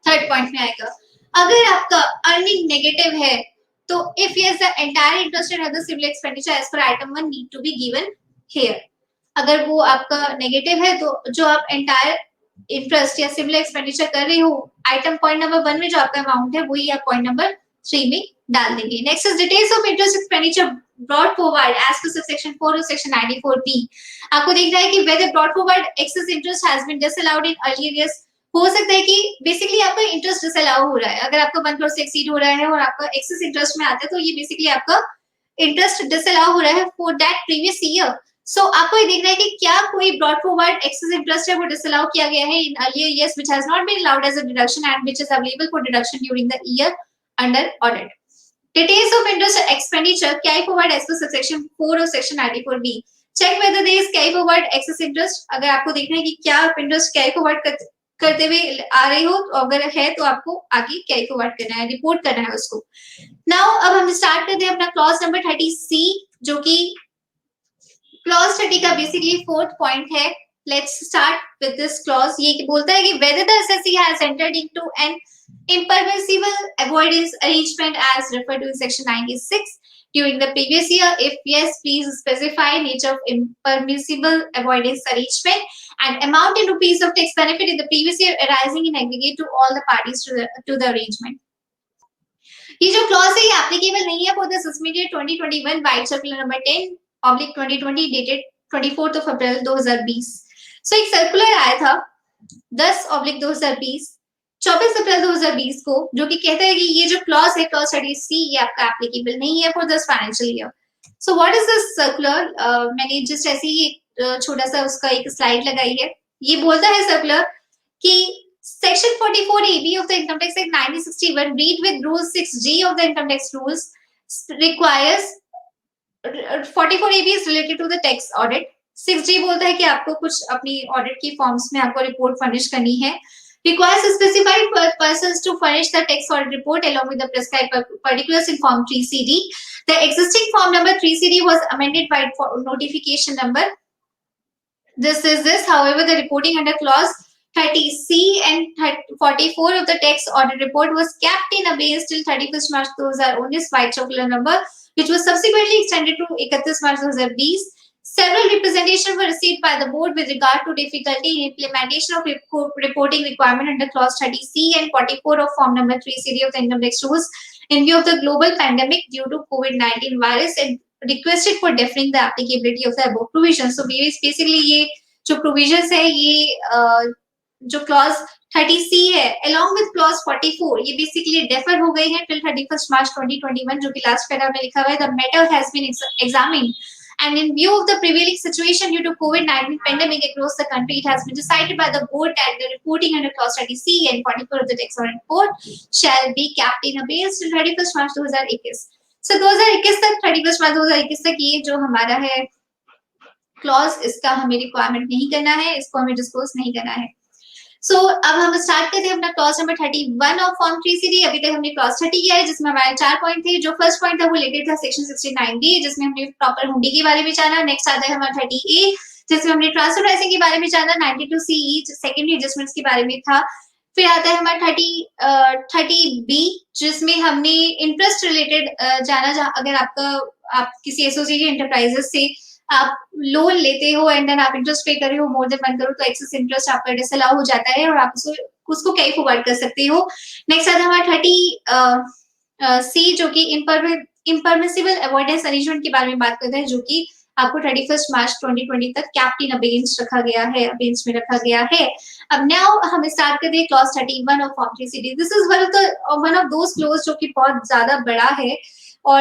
थर्ड पॉइंट में आएगा। अगर आपका अर्निंग नेगेटिव है तो if yes the entire interest and other similar expenditure as per item 1 need to be given here. अगर वो आपका नेगेटिव है तो जो आप एंटायर इंटरेस्ट या सिमिलर एक्सपेंडिचर कर रहे हो आइटम पॉइंट नंबर 1 में जो आपका अमाउंट है वही आप पॉइंट नंबर 3 में डाल देंगे। Next is details of interest expenditure brought forward as per section 4 और सेक्शन 94B। आपको देखना है कि whether brought forward excess interest has been disallowed in earlier years. हो सकता है कि बेसिकली आपका इंटरेस्ट डिसअलाउ हो रहा है, अगर आपका 1 करोड़ से एक्सीड हो रहा है और आपका एक्सेस इंटरेस्ट में आता है तो ये बेसिकली आपका इंटरेस्ट डिसअलाउ हो रहा है फॉर दैट प्रीवियस ईयर। सो आपको ये देखना है कि क्या कोई ब्रॉट फॉरवर्ड एक्सेस इंटरेस्ट है वो डिसअलाउ किया गया है in earlier years which has not been allowed as a deduction and which is available for deduction during the year under audit. Details of interest expenditure carry forward as per subsection 4 of section 94B। Check whether there is carry forward excess interest। अगर आपको देखना है कि क्या आप interest carry forward करते हुए आ रहे हो, तो अगर है तो आपको आगे कैरी फॉरवर्ड करना है, रिपोर्ट करना है उसको। नाउ अब हम स्टार्ट करते हैं अपना क्लॉज नंबर 30C जो कि क्लॉज 30 का बेसिकली फोर्थ पॉइंट है। Let's start with this clause. ये बोलता है कि whether the assessee has entered into an impermissible avoidance arrangement as referred to in section 96 during the previous year. If yes, please specify nature of impermissible avoidance arrangement and amount in rupees of tax benefit in the previous year arising in aggregate to all the parties to the arrangement। ये जो clause है ये applicable नहीं है for the suspended 2021 wide circular number 10/2020 dated 24th of April 2020। सो एक circular आया था 10/2020 24 अप्रैल 2020 को, जो कि कहता है कि ये जो क्लॉज है क्लॉज 30C ये आपका एप्लीकेबल नहीं है for this financial year. So what is this circular. मैंने जस्ट ऐसे ही छोटा सा उसका एक स्लाइड लगाई है। ये बोलता है सर्कुलर कि section 44 AB of the Income Tax Act 1961 read with rule 6G of the Income Tax rules requires 44 AB is related to the tax audit। 6G बोलता है कि आपको कुछ अपनी ऑडिट की फॉर्म्स में आपको रिपोर्ट फर्निश करनी है। Requires specified persons to furnish the tax audit report along with the prescribed particulars in Form 3CD. The existing Form number 3CD was amended by notification number. This is this. However, the reporting under clause 30C and 44 of the tax audit report was kept in abeyance till 31st March 2019 by circular number, which was subsequently extended to 31 March 2020. Several representations were received by the board with regard to difficulty in implementation of reporting requirement under clause 30C and 44 of form number 3CD of the income tax rules in view of the global pandemic due to COVID-19 virus and requested for deferring the applicability of the above provisions. So basically ये जो provisions है ये जो clause 30C है along with clause 44 ये basically defer हो गई है till 31st March 2021 जो कि last paragraph में लिखा हुआ है the matter has been examined and in view of the prevailing situation due to COVID-19 pandemic across the country, it has been decided by the board that the reporting under clause 30C and 44 of the tax audit report shall be kept in abeyance till 31st March 2021. So 2021 तक 31st March 2021 तक ये जो हमारा है clause इसका हमें requirement नहीं करना है, इसको हमें डिस्क्लोज नहीं करना है। सो अब हम स्टार्ट करते हैं अपना clause number 31 of form 3CD। अभी तक हमने क्लॉज 30 किया है जिसमें हमारे 4 पॉइंट थे। जो फर्स्ट पॉइंट था वो रिलेटेड था सेक्शन 69D जिसमें हमने प्रॉपर हुंडी के बारे में जाना। नेक्स्ट आता है हमारा 30A जिसमें हमने ट्रांसफर प्राइसिंग के बारे में जाना। 92CE सेकेंडरी एडजस्टमेंट्स के बारे में था। फिर आता है हमारा 30B जिसमें हमने इंटरेस्ट रिलेटेड जाना। अगर आप किसी एसोसिएटेड एंटरप्राइजेस से आप लोन लेते हो एंड देन आप इंटरेस्ट पे कर रहे हो मोर देन 1 करोड़ तो एक्सेस इंटरेस्ट आपका डिसअलाउ हो जाता है और आप उसको कैरी फॉरवर्ड कर सकते हो। नेक्स्ट आता है हमारा 30C जो कि इम्परमिसिबल अवॉइडेंस अरेंजमेंट के बारे में बात करता है जो कि आपको 31 मार्च 2020 तक कैप्ट इन अबेंस रखा गया है, अबेंस में रखा गया है। अब नाउ हम स्टार्ट करते हैं clause 31 of form 3CD। This is one of those clause जो कि बहुत ज्यादा बड़ा है और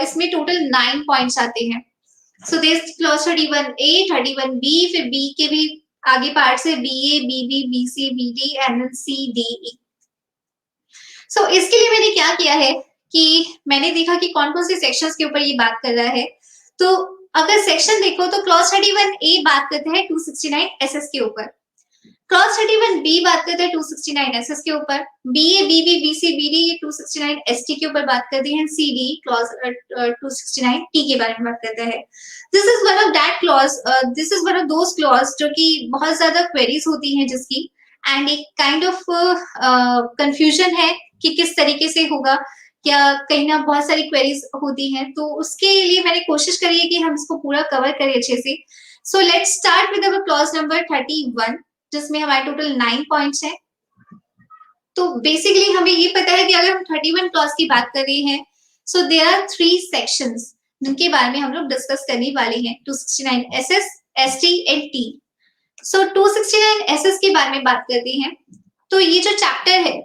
इसमें टोटल 9 पॉइंट्स आते हैं। So this clause 31A 31B फिर B के भी आगे पार्ट से BA BB BC BD and then CDE। So इसके लिए मैंने क्या किया है कि मैंने देखा कि कौन कौन से सेक्शंस के ऊपर ये बात कर रहा है। तो अगर सेक्शन देखो तो क्लॉज 31A बात करते हैं 269 SS के ऊपर। क्लॉज 31B बात करते हैं 269 SS के ऊपर। BA BB BC BD 269 ST के ऊपर बात करते हैं। CD क्लॉज 269 T के बारे में बात करता है। This is one of that clause, this is one of those clause जो कि बहुत ज्यादा क्वेरीज होती हैं जिसकी एंड एक काइंड ऑफ कंफ्यूजन है कि किस तरीके से होगा, क्या कहीं ना बहुत सारी क्वेरीज होती हैं। तो उसके लिए मैंने कोशिश करी है कि हम इसको पूरा कवर करें अच्छे से। So let's start with our clause number 31 जिसमें हमारे टोटल 9 पॉइंट्स हैं। तो बेसिकली हमें ये पता है कि अगर हम 31 क्लॉज की बात कर रहे हैं सो देयर आर 3 सेक्शंस जिनके बारे में हम लोग डिस्कस करने वाले हैं, 269 SS, ST and T। So 269 SS के बारे में बात करते हैं। तो ये जो चैप्टर है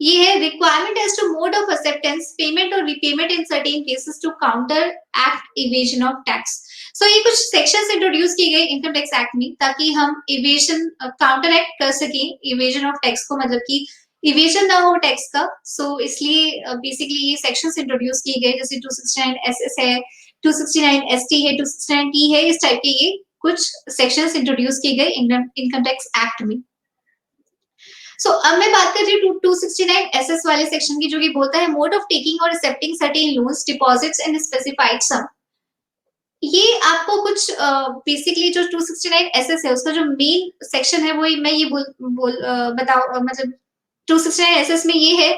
ये है requirement as to mode of acceptance payment or repayment in certain cases to counteract evasion of tax. So ये कुछ सेक्शंस इंट्रोड्यूस किए गए इनकम टैक्स एक्ट में ताकि हम इवेजन काउंटर एक्ट कर सकें इवेजन ऑफ टैक्स को, मतलब कि इवेजन ना हो टैक्स का। सो इसलिए बेसिकली ये सेक्शंस इंट्रोड्यूस किए गए जैसे 269 SS है, 269 ST है, 269 T है, इस टाइप के ये कुछ सेक्शंस इंट्रोड्यूस किए गए इनकम टैक्स एक्ट में। सो अब मैं बात कर रही हूँ 269 SS वाले सेक्शन की जो कि बोलता है mode of taking or accepting certain loans deposits and specified sum. ये आपको कुछ बेसिकली जो 269 SS है उसका जो मेन सेक्शन है वो मैं ये बताओ मतलब 269 SS में ये है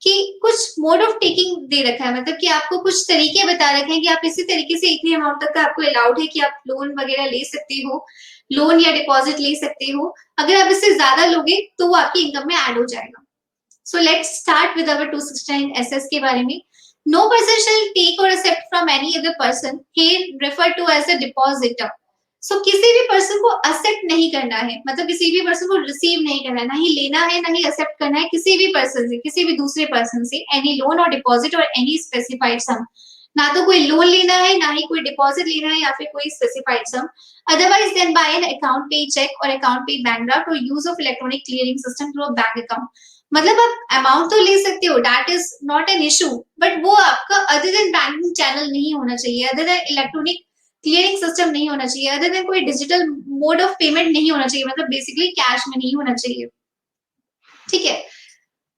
कि कुछ मोड ऑफ टेकिंग दे रखा है, मतलब कि आपको कुछ तरीके बता रखे हैं कि आप इसी तरीके से इतने अमाउंट तक का आपको अलाउड है कि आप लोन वगैरह ले सकते हो, लोन या डिपॉजिट ले सकते हो। अगर आप इससे ज्यादा लोगे तो वो आपकी इनकम में ऐड हो जाएगा। So let's start with our 269 SS के बारे में। No person shall take or accept from any other person here referred to as a depositor. So किसी भी पर्सन को एक्सेप्ट नहीं करना है, मतलब किसी भी पर्सन को रिसीव नहीं करना है, ना ही लेना है ना ही एक्सेप्ट करना है किसी भी पर्सन से, किसी भी दूसरे पर्सन से एनी लोन और डिपॉजिट और एनी स्पेसिफाइड सम, ना तो कोई लोन लेना है, ना ही कोई डिपॉजिट लेना है, या फिर कोई specified sum. Otherwise than by an account पे चेक और अकाउंट पे bank draft or use of electronic clearing system through a bank account. मतलब आप अमाउंट तो ले सकते हो, that is not an issue, but वो आपका अदर देन बैंकिंग चैनल नहीं होना चाहिए, other than electronic clearing system नहीं होना चाहिए, अदर देन कोई डिजिटल मोड ऑफ पेमेंट नहीं होना चाहिए, मतलब बेसिकली कैश में नहीं होना चाहिए। ठीक है।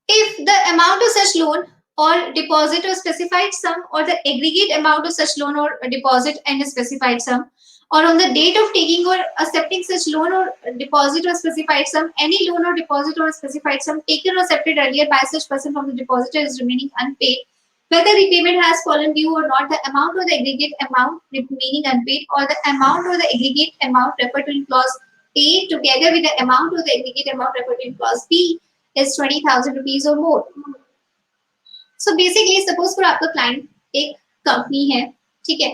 If the amount of such loan or deposit or specified sum or the aggregate amount of such loan or deposit and a specified sum, or on the date of taking or accepting such loan or deposit or specified sum, any loan or deposit or specified sum taken or accepted earlier by such person from the depositor is remaining unpaid, whether repayment has fallen due or not, the amount or the aggregate amount remaining unpaid or the amount or the aggregate amount referred to in clause A together with the amount or the aggregate amount referred to in clause B is 20,000 rupees or more. So basically, suppose for आपका client एक company है, ठीक है,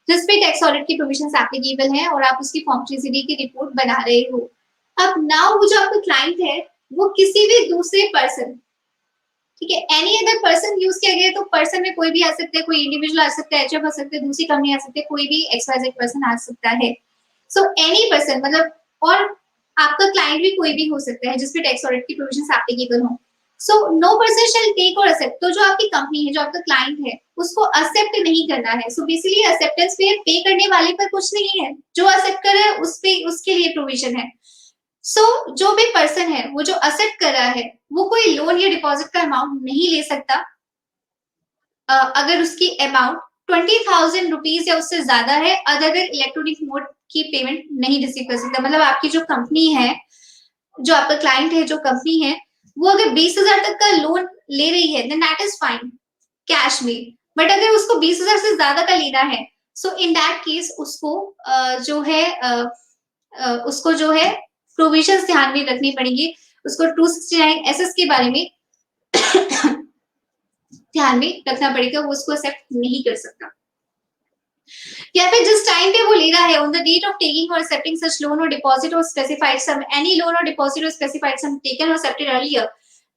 जिसपे tax audit की provisions applicable हैं और आप उसकी फॉर्म 3CD की रिपोर्ट बना रहे हो। अब नाउ वो जो आपका क्लाइंट है वो किसी भी दूसरे पर्सन, ठीक है, एनी अदर पर्सन यूज किया गया, तो पर्सन में कोई भी आ सकता है, कोई इंडिविजुअल आ सकता है, एचएफ आ सकते हैं, दूसरी कंपनी आ सकती है, कोई भी एक्सवाइजेड पर्सन आ सकता है। सो एनी पर्सन, मतलब, और आपका क्लाइंट भी कोई भी हो सकता है जिसपे टैक्स ऑडिट की प्रोविजंस एप्लीकेबल हो। So no person shall take or accept, तो जो आपकी कंपनी है, जो आपका क्लाइंट है, उसको एक्सेप्ट नहीं करना है। सो बेसिकली एक्सेप्टेंस पे करने वाले पर कुछ नहीं है, जो एक्सेप्ट कर रहा है उस पे उसके लिए प्रोविजन है। सो जो भी पर्सन है वो जो एक्सेप्ट कर रहा है वो कोई लोन या डिपॉजिट का अमाउंट नहीं ले सकता अगर उसकी अमाउंट 20,000 रुपीज या उससे ज्यादा है, अदर देन इलेक्ट्रॉनिक मोड की पेमेंट नहीं रिसीव कर सकता। मतलब आपकी जो कंपनी है, जो आपका क्लाइंट है, जो कंपनी है, वो अगर 20,000 तक का लोन ले रही है then that is fine cash में, बट अगर उसको 20,000 से ज्यादा का लेना है, सो इन दैट केस उसको जो है उसको जो है प्रोविजंस ध्यान में रखनी पड़ेगी, उसको 269 एसएस के बारे में ध्यान में रखना पड़ेगा, वो उसको एक्सेप्ट नहीं कर सकता। या फिर जिस टाइम पे वो ले रहा है, on the date of taking or accepting such loan or deposit or specified sum, any loan or deposit or specified sum taken or accepted earlier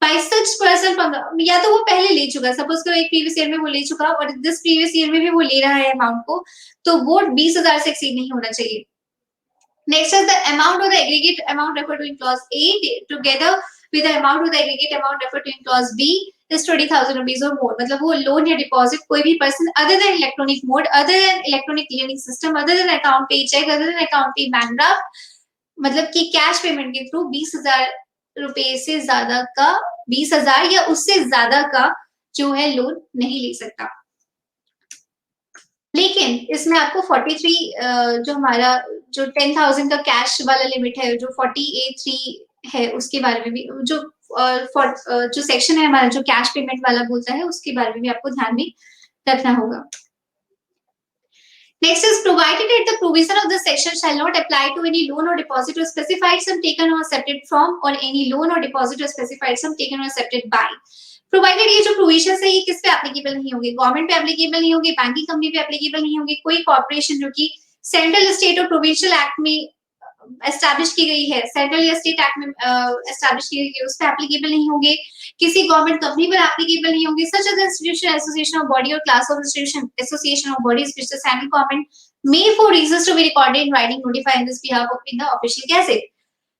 by such person from the, या तो वो पहले ले चुका, सपोज करो एक previous year में वो ले चुका और दिस प्रीवियस ईयर में भी वो ले रहा है अमाउंट को, तो वो 20,000 से एक्सीड नहीं होना चाहिए। Next is the amount or the aggregate amount referred to in clause A together with the amount or the aggregate amount referred to in clause B is 20,000 rupees or more। मतलब वो loan या deposit कोई भी person other than electronic mode, other than electronic clearing system, other than account पे check, other than account पे bank draft, मतलब कि cash payment के थ्रू 20,000 रुपए से ज्यादा का, 20,000 या उससे ज्यादा का जो है लोन नहीं ले सकता। लेकिन इसमें आपको 43 जो हमारा जो 10,000 का कैश वाला लिमिट है, जो 40A3 है, उसके बारे में भी जो जो सेक्शन है हमारा जो कैश पेमेंट वाला बोलता है, उसके बारे में भी आपको ध्यान में रखना होगा। Next is provided that the provision of the section shall not apply to any loan or deposit or specified sum taken or accepted from, or any loan or deposit or specified sum taken or accepted by। Provided ये जो provision है ये किस पे applicable नहीं होंगे, government पे applicable नहीं होंगे, बैंकिंग कंपनी पे एप्लीकेबल नहीं होंगे, कोई कॉर्पोरेशन जो कि central state or provincial act में एस्टैब्लिश की गई है, सेंट्रल या स्टेट एक्ट में एस्टैब्लिश की गई है, उस पे एप्लीकेबल नहीं होंगे, किसी गवर्नमेंट कंपनी पर एप्लीकेबल नहीं होंगे, such as institution, association of body or class of institution, association of bodies which the central government may for reasons to be recorded in writing notify in this behalf of in the official gazette।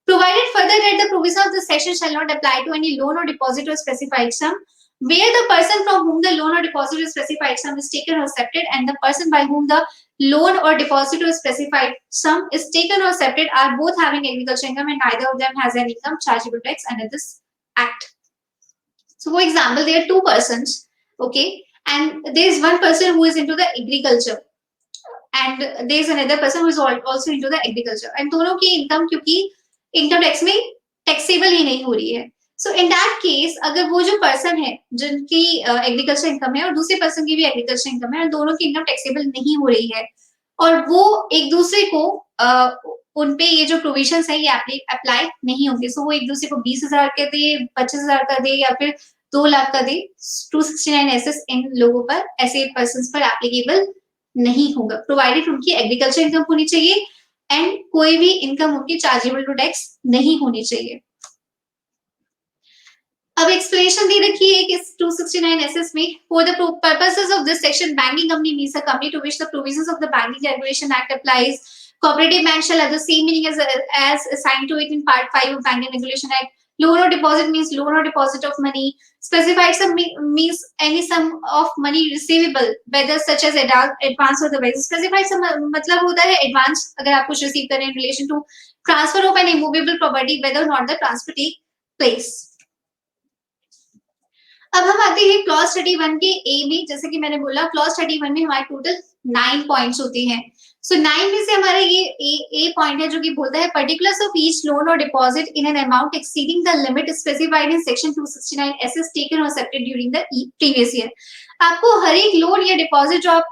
Provided further that the provision of this section shall not apply to any loan or deposit or specified sum where the person from whom the loan or deposit or specified sum is taken or accepted and the person by whom the loan or deposit or specified sum is taken or accepted are both having agricultural income and neither of them has an income chargeable tax under this act। So for example, there are two persons, okay, and there is one person who is into the agriculture and there is another person who is also into the agriculture, and दोनों की income क्योंकि income tax में taxable ही नहीं हो रही है। सो in that case अगर वो जो पर्सन है जिनकी एग्रीकल्चर इनकम है और दूसरे पर्सन की भी एग्रीकल्चर इनकम है और दोनों की इनकम टैक्सेबल नहीं हो रही है और वो एक दूसरे को उनपे ये जो प्रोविजन है ये अप्लाई नहीं होंगे, सो वो एक दूसरे को 20,000 का दे, 25,000 का दे या फिर 2 लाख का दे, 269 एसएस इन लोगों पर, ऐसे पर्सन पर एप्लीकेबल नहीं होगा, प्रोवाइडेड उनकी एग्रीकल्चर इनकम होनी चाहिए एंड कोई भी इनकम उनकी चार्जेबल टू टैक्स नहीं होनी चाहिए। अब एक्सप्लेनेशन दे रखी है कि 269 269 SS में for the purposes of this section, banking company means a company to which the provisions of the Banking Regulation Act applies. Cooperative bank shall have the same meaning as assigned to it in Part 5 of Banking Regulation Act. Loan or deposit means loan or deposit of money. Specified sum means any sum of money receivable, whether such as advance or otherwise. Specified sum मतलब होता है advance, अगर आप कुछ receive करें in relation to transfer of an immovable property, whether or not the transfer take place. अब हम आते हैं क्लॉज 31 के ए में. जैसे कि मैंने बोला क्लॉज 31 में हमारे टोटल 9 पॉइंट्स होते हैं. सो 9 में से हमारा ये ए पॉइंट है जो कि बोलता है particulars of each loan or deposit in an amount exceeding the limit specified in section 269 assets taken or accepted during the previous year. आपको हर एक लोन या डिपॉजिट जो आप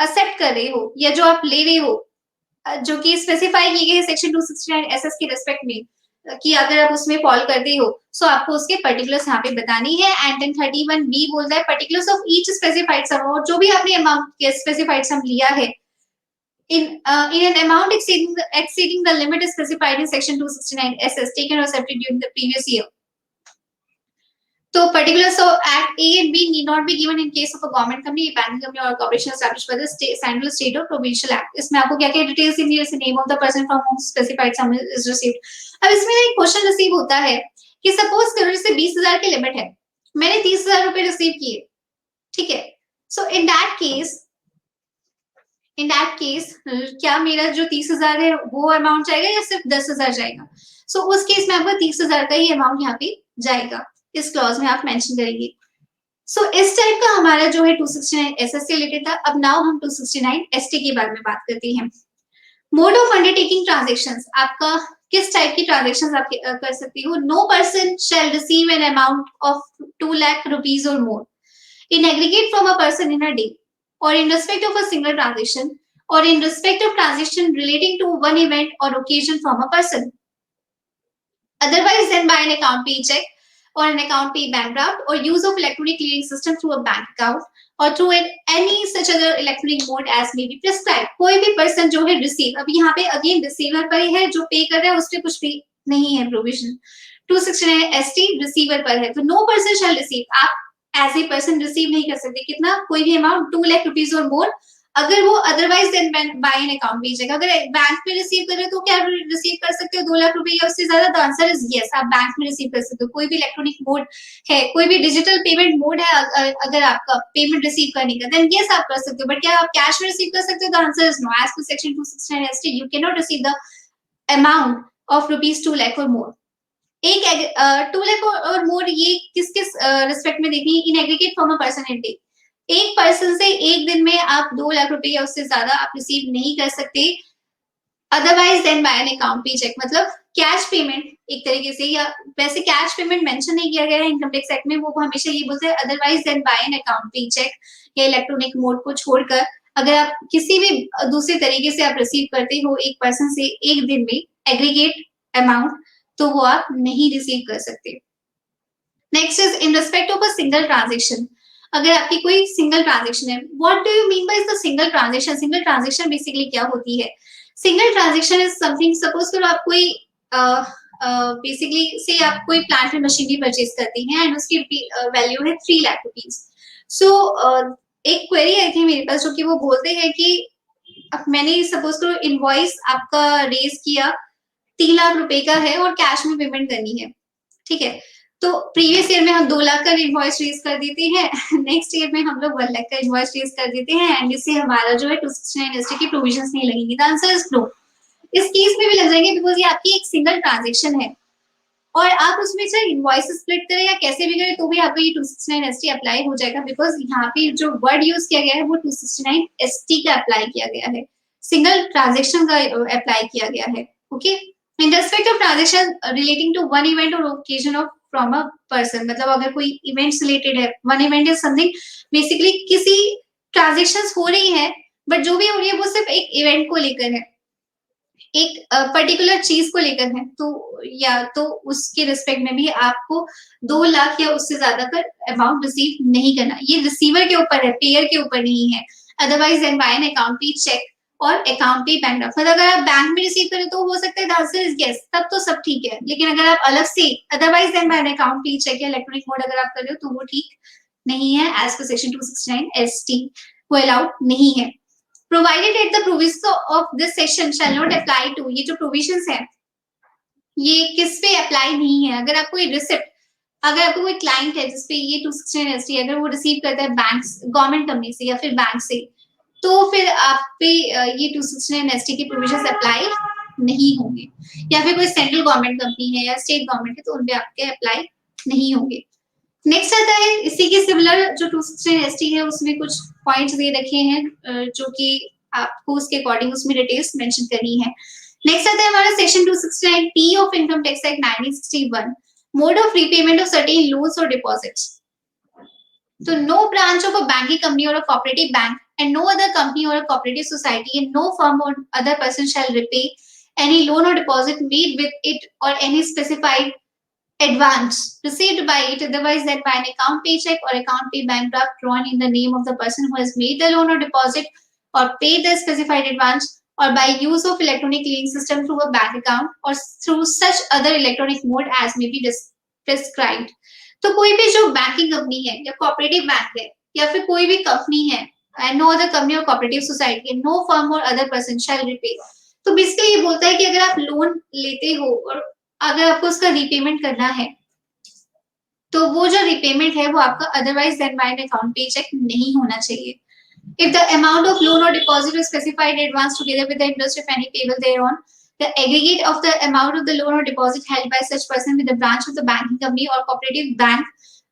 एक्सेप्ट कर रहे हो या जो आप ले रहे हो जो कि स्पेसिफाई किए गए सेक्शन 269 एसएस के रेस्पेक्ट में कि अगर आप उसमें फॉल करते हो सो आपको उसके पर्टिकुलर्स यहाँ पे बतानी है. एंड देन 31 बी बोलता है पर्टिकुलर्स ऑफ ईच स्पेसिफाइड सम, और जो भी आपने अमाउंट के स्पेसिफाइड सम लिया है in an amount exceeding the limit specified in section 269 SS taken or accepted during the previous year. So particulars of Act A and B need not be given in case of a government company, banking company or corporation established by the central, state or provincial act. इसमें आपको क्या क्या details देनी है, name of the person from whom specified sum is received. अब इसमें एक question receive होता है कि सपोज करो जैसे 20,000 की लिमिट है, मैंने 30,000 रुपए रिसीव किए, ठीक है. सो इन दैट केस क्या मेरा जो 30,000 है वो अमाउंट जाएगा या सिर्फ 10,000 जाएगा? सो उस केस में आपको 30,000 का ही अमाउंट यहाँ पे जाएगा, इस क्लॉज में आप मेंशन करेंगे. सो इस टाइप का हमारा जो है 269 एसएस से रिलेटेड था. अब नाउ हम 269 एसटी के बारे में बात करते हैं. मोड ऑफ अंडरटेकिंग ट्रांजैक्शंस, आपका किस टाइप की ट्रांजैक्शंस आप कर सकते हो. No person shall receive an amount of 2 lakh rupees or more in aggregate from a person in a day or in respect of a single transaction or in respect of transaction relating to one event or occasion from a person otherwise than by an account pay check or an account pay bank draft or use of electronic clearing system through a bank account or through any such other electronic mode as may be prescribed. कोई भी person जो है receive, अब यहाँ पे again receiver पर ही है, जो पे कर रहा है उस पर कुछ भी नहीं है प्रोविजन. 269 एसटी रिसीवर पर है, तो नो पर्सन शैल रिसीव. आप एज ए पर्सन रिसीव नहीं कर सकते कितना, कोई भी amount 2 lakh rupees or more, अगर वो otherwise than by an account भेजेगा. अगर बैंक में रिसीव कर रहे हो तो क्या रिसीव कर सकते हो 2 लाख रुपए या उससे ज्यादा? द आंसर इज यस, आप बैंक में रिसीव कर सकते हो. कोई भी इलेक्ट्रॉनिक मोड है, कोई भी डिजिटल पेमेंट मोड है अगर आपका पेमेंट रिसीव करने का, देन यस आप कर सकते हो. बट क्या आप कैश में रिसीव कर सकते हो? The answer is no. As per section 269 ST you cannot receive the amount of rupees 2 lakh or more. एक 2 लाख और मोर ये किस किस रिस्पेक्ट में देखनी है? इन aggregate from a person in day, एक पर्सन से एक दिन में आप 2 लाख रुपए या उससे ज्यादा आप रिसीव नहीं कर सकते. Otherwise than by an account पे चेक, मतलब कैश पेमेंट एक तरीके से, या वैसे कैश पेमेंट मेंशन नहीं किया गया है इनकम टैक्स एक्ट में, वो हमेशा ये बोलते हैं otherwise than by an account पे चेक या इलेक्ट्रॉनिक मोड को छोड़कर अगर आप किसी भी दूसरे तरीके से आप रिसीव करते हो एक पर्सन से एक दिन में एग्रीगेट अमाउंट, तो वो आप नहीं रिसीव कर सकते. Next is in respect of a single transaction. अगर आपकी कोई सिंगल ट्रांजैक्शन है, what do you mean by the single transaction? Single transaction basically क्या होती है? Single transaction is something, suppose करो आप कोई बेसिकली से आप कोई प्लांट एंड मशीनरी परचेज करते हैं एंड उसकी वैल्यू है 3 लाख रुपीज. सो एक क्वेरी आई थी मेरे पास जो कि वो बोलते हैं कि मैंने सपोज करो इनवॉइस आपका रेज किया 3 लाख रुपए का है और कैश में पेमेंट करनी है, ठीक है. तो प्रीवियस ईयर में हम 2 लाख का इनवॉइस रेज कर देते हैं, नेक्स्ट ईयर में हम लोग 1 लाख का इनवॉइस रेज कर देते हैं एंड इससे हमारा जो है 269 एसटी की प्रोविजंस नहीं लगेंगी. The answer is no. इस केस में भी लग जाएंगे बिकॉज ये आपकी एक सिंगल ट्रांजैक्शन है और आप उसमें चाहे इनवॉइस स्प्लिट करें या कैसे भी करें तो भी आपको ये 269 एसटी अप्लाई हो जाएगा बिकॉज यहाँ पे जो वर्ड यूज किया गया है वो 269 एसटी का अप्लाई किया गया है, सिंगल ट्रांजेक्शन का अप्लाई किया गया है. Okay. In respect of transaction relating to one event or occasion of from a person, मतलब अगर कोई events related है, one event is something basically किसी transactions हो रही है बट जो भी हो रही है वो सिर्फ एक event को लेकर है, एक पर्टिकुलर चीज को लेकर है, तो या तो उसके रिस्पेक्ट में भी आपको 2 लाख या उससे ज्यादा का अमाउंट रिसीव नहीं करना. ये रिसीवर के ऊपर है, पेयर के ऊपर नहीं है. Otherwise than by an account पे चेक और अकाउंट पे बैंक ड्राफ्ट, मतलब अगर आप बैंक में रिसीव करें तो हो सकता है द आंसर इज यस, तब तो सब ठीक है. लेकिन अगर आप अलग से otherwise than by an account पे चेक या इलेक्ट्रॉनिक मोड अगर आप कर रहे हो तो वो ठीक नहीं है एज पर सेक्शन 269 ST, वो अलाउड नहीं है। Provided at the provision of this section shall not apply to, ये जो प्रोविजंस है ये किस पे अप्लाई नहीं है। अगर आपको रिसिप्ट, अगर आपको कोई क्लाइंट है जिसपे ये 269 ST अगर वो रिसीव करता है बैंक, गवर्नमेंट कंपनी से या फिर बैंक से, तो फिर आप पे ये 269 ST की प्रोविजंस अप्लाई नहीं होंगे। या फिर कोई सेंट्रल गवर्नमेंट कंपनी है या स्टेट गवर्नमेंट है तो उनपे आपके अप्लाई नहीं होंगे। नेक्स्ट आता है इसी के सिमिलर जो 269 ST है उसमें कुछ पॉइंट्स दे रखे हैं जो कि आपको उसके अकॉर्डिंग उसमें डिटेल्स मेंशन करनी है। नेक्स्ट आता है हमारा section 269 T of income tax act 1961, mode of repayment of certain loans और deposits. So no branch of a banking company or a cooperative bank and no other company or a cooperative society and no firm or other person shall repay any loan or deposit made with it or any specified advance received by it otherwise than by an account paycheck or account pay bank draft drawn in the name of the person who has made the loan or deposit or paid the specified advance or by use of electronic clearing system through a bank account or through such other electronic mode as may be prescribed। तो कोई भी जो banking company है या cooperative bank है या फिर कोई भी कंपनी है एंड नो अदर कंपनी और कोऑपरेटिव सोसाइटी नो फर्म और अदर पर्सन शैल रिपे। तो बेसिकली ये बोलता है कि अगर आप लोन लेते हो और अगर आपको उसका रीपेमेंट करना है तो वो जो रीपेमेंट है वो आपका otherwise than by an account पे चेक नहीं होना चाहिए। If the amount of loan or deposit is specified in advance together with the interest if any payable thereon, the aggregate of the amount of the loan or deposit held by such person with the branch of the banking company or cooperative bank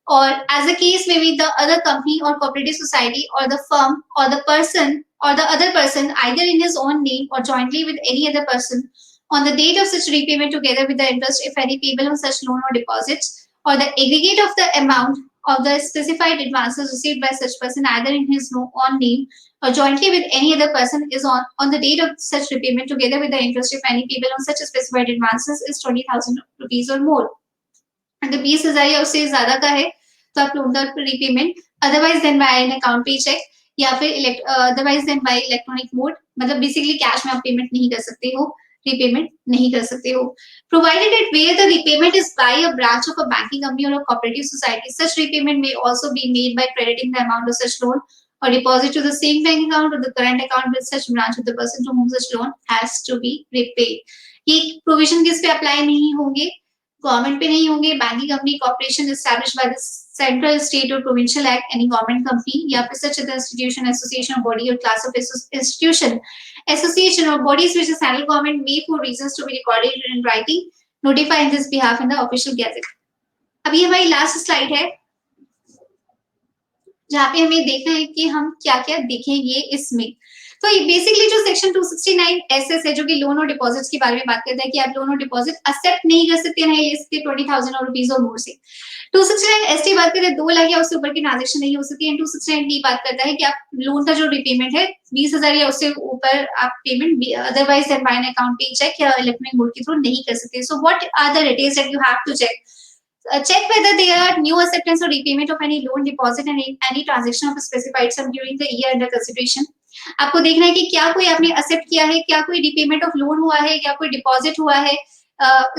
or as the case may be the other company or cooperative society or the firm or the person or the other person either in his own name or jointly with any other person on the date of such repayment together with the interest if any payable on such loan or deposits or the aggregate of the amount of the specified advances received by such person either in his own name or jointly with any other person is on the date of such repayment together with the interest if any payable on such specified advances is 20,000 rupees or more। अगर 20,000 या उससे ज्यादा का है तो आप loan का repayment otherwise than by an account पे चेक या फिर otherwise than by electronic mode, मतलब बेसिकली कैश में आप पेमेंट नहीं कर सकते हो, रीपेमेंट नहीं कर सकते हो। Provided it where the repayment is by a branch of a banking company or a cooperative society, such repayment may also be made by crediting the amount of such loan or deposit to the same bank account or the current account with such branch of the person to whom such loan has to be repaid। ये provision किस पे apply नहीं होंगे, government पे नहीं होंगे, banking company corporation established by the central state or provincial act any government company या फिर such other institution association or body or class of institution association or bodies which the central government may for reasons to be recorded in writing notify in this behalf in the official gazette। अभी हमारी last slide है जहाँ पे हमें देखना है कि हम क्या क्या देखेंगे इसमें। तो बेसिकली जो सेक्शन 269 SS है जो कि लोन और डिपॉजिट्स के बारे में बात करता है कि आप लोन और डिपॉजिट एक्सेप्ट नहीं कर सकते, नहीं ले सकते 20,000 रुपीज और मोर से। 269 ST बात करते हैं 2 लाख या उससे ऊपर की ट्रांजेक्शन नहीं हो सकती है। 269 D बात करता है कि आप लोन का जो रिपेमेंट है 20,000 या उससे ऊपर आप payment otherwise than by an account पे चेक या इलेक्ट्रॉनिक मोड के थ्रू नहीं कर सकते। So what are the details that you have to check. Check whether there are new acceptance or repayment of any loan deposit and any transaction of a specified sum during the year under consideration। आपको देखना है कि क्या कोई आपने accept किया है, क्या कोई रिपेमेंट ऑफ लोन हुआ है, क्या कोई डिपॉजिट हुआ है,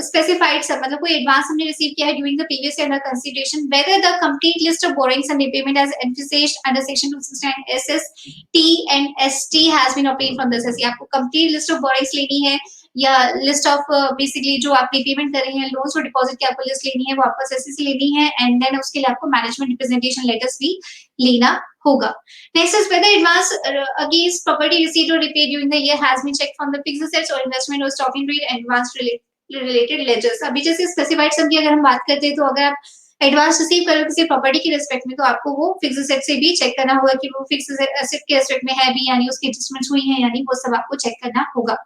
स्पेसिफाइड सम मतलब कोई एडवांस हमने रिसीव किया है during the previous year under consideration, whether the complete list of borrowings and repayment as emphasised under section 269 SS T and ST has been obtained from this। आपको complete list of borrowings लेनी है या list of basically जो आप repayment कर रहे हैं loans और डिपॉजिट की आपको लिस्ट लेनी है, वो आपको एसएससी से लेनी है एंड देन उसके लिए आपको मैनेजमेंट रिप्रेजेंटेशन लेटर्स भी लेना होगा। Next is whether advance against property received or repaid during the year has been checked from the fixed assets or investment or stock in trade advance related ledgers. अभी जैसे specified सम की अगर हम बात करते हैं तो अगर आप एडवांस रिसीव कर रहे हो किसी प्रॉपर्टी के रिस्पेक्ट में तो आपको वो फिक्स्ड असेट से भी चेक करना होगा कि वो फिक्स्ड असेट के रिस्पेक्ट में है भी यानी उसकी एडजस्टमेंट्स हुई हैं यानी वो सब आपको चेक करना होगा।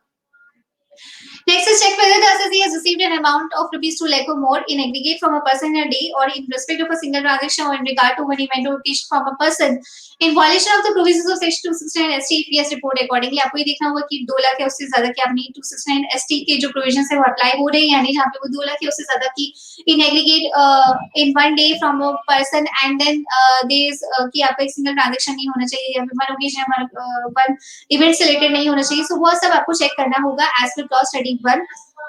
Next is check whether the assessee has received an amount of rupees 2 lakh or more in aggregate from a person in a day or in respect of a single transaction or in regard to one event or occasion from a person in violation of the provisions of section 269 ST if yes report accordingly। आपको ये देखना होगा कि 2 लाख या उससे ज्यादा की आपने 269 ST के जो प्रोविजंस है वो अप्लाई हो रहे हैं यानी जहाँ पे वो 2 लाख या उससे ज्यादा की in aggregate in one day from a person and then there is कि आपका एक सिंगल ट्रांजेक्शन नहीं होना चाहिए या फिर one occasion one event से रिलेटेड नहीं होना चाहिए। सो वो सब आपको चेक करना होगा एज पर क्लॉज 13 2021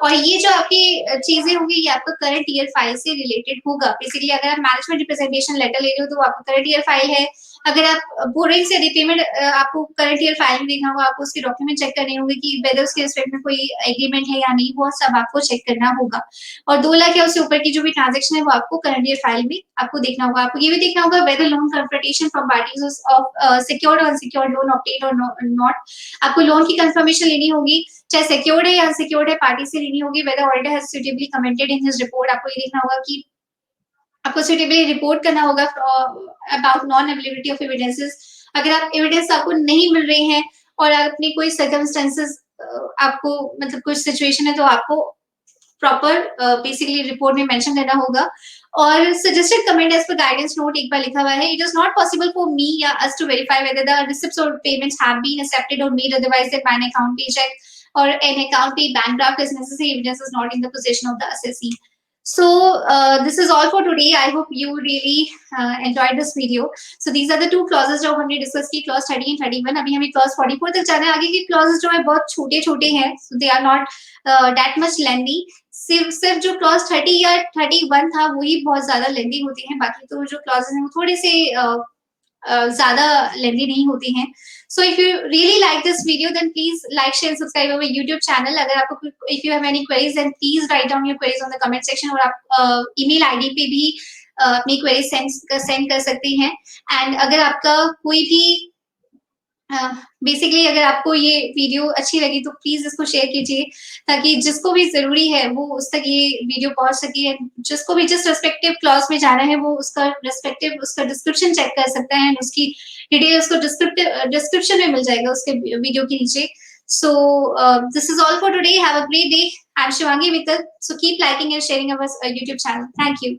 और ये जो आपकी चीजें होंगी ये आपका करंट ईयर फाइल से रिलेटेड होगा। बेसिकली अगर आप मैनेजमेंट रिप्रेजेंटेशन लेटर ले रहे हो तो आपका करंट ईयर फाइल है। अगर आप बोरिंग से रिपेमेंट आपको करंट ईयर फाइल में देखना होगा, आपको उसके डॉक्यूमेंट चेक करने होंगे कि वेदर उसके रिस्पेक्ट में कोई एग्रीमेंट है या नहीं, वो सब आपको चेक करना होगा। और 2 लाख या उससे ऊपर की जो भी ट्रांजेक्शन है वो आपको करंट ईयर फाइल में आपको देखना होगा। आपको ये भी देखना होगा whether loan confirmation from parties of secured or unsecured loan obtained or not. आपको लोन की कंफर्मेशन लेनी होगी, चाहे सिक्योर्ड है या अनसिक्योर्ड है, पार्टी से लेनी होगी। Whether auditor has suitably commented in his report. आपको ये देखना होगा कि आपको सुटेबली रिपोर्ट करना होगा about non availability of evidences. अगर आप एविडेंस आपको नहीं मिल रहे हैं और अपनी कोई सर्कमस्टेंसेस आपको मतलब कुछ सिचुएशन है तो आपको प्रॉपर बेसिकली रिपोर्ट में मेंशन करना होगा। Or suggested comment as per guidance note एक बार लिखा हुआ है, it is not possible for me या us to verify whether the receipts or payments have been accepted or made otherwise that an account पे cheque or an account पे bank draft is necessary evidence is not in the position of the assessee. So this is all for today. I hope you really enjoyed this video. So these are the two clauses जो हमने discuss की, clause 30 and 31। अभी हमें clause 44 तक जाना है। आगे के clauses जो है बहुत छोटे-छोटे हैं, so they are not that much lengthy। सिर्फ जो clause 30 या 31 था वही बहुत ज्यादा लेंदी होती हैं, बाकी तो जो clauses हैं वो थोड़े से ज्यादा लेंदी नहीं होती हैं। So if you really like this video, then please like, share, and subscribe our YouTube channel। अगर आपको if you have any queries, then please write down your queries on the comment section। और आप email ID पे भी अपनी queries send कर सकते हैं। And अगर आपका कोई भी बेसिकली अगर आपको ये वीडियो अच्छी लगी तो प्लीज इसको शेयर कीजिए ताकि जिसको भी जरूरी है वो उस तक ये वीडियो पहुंच सके। जिसको भी जिस रेस्पेक्टिव क्लास में जाना है वो उसका डिस्क्रिप्शन चेक कर सकता है, उसकी डिटेल उसको डिस्क्रिप्शन में मिल जाएगा उसके वीडियो के नीचे। So this is all for today. Have a great day. I am Shivangi Mittal. So keep liking and sharing our YouTube channel. Thank you.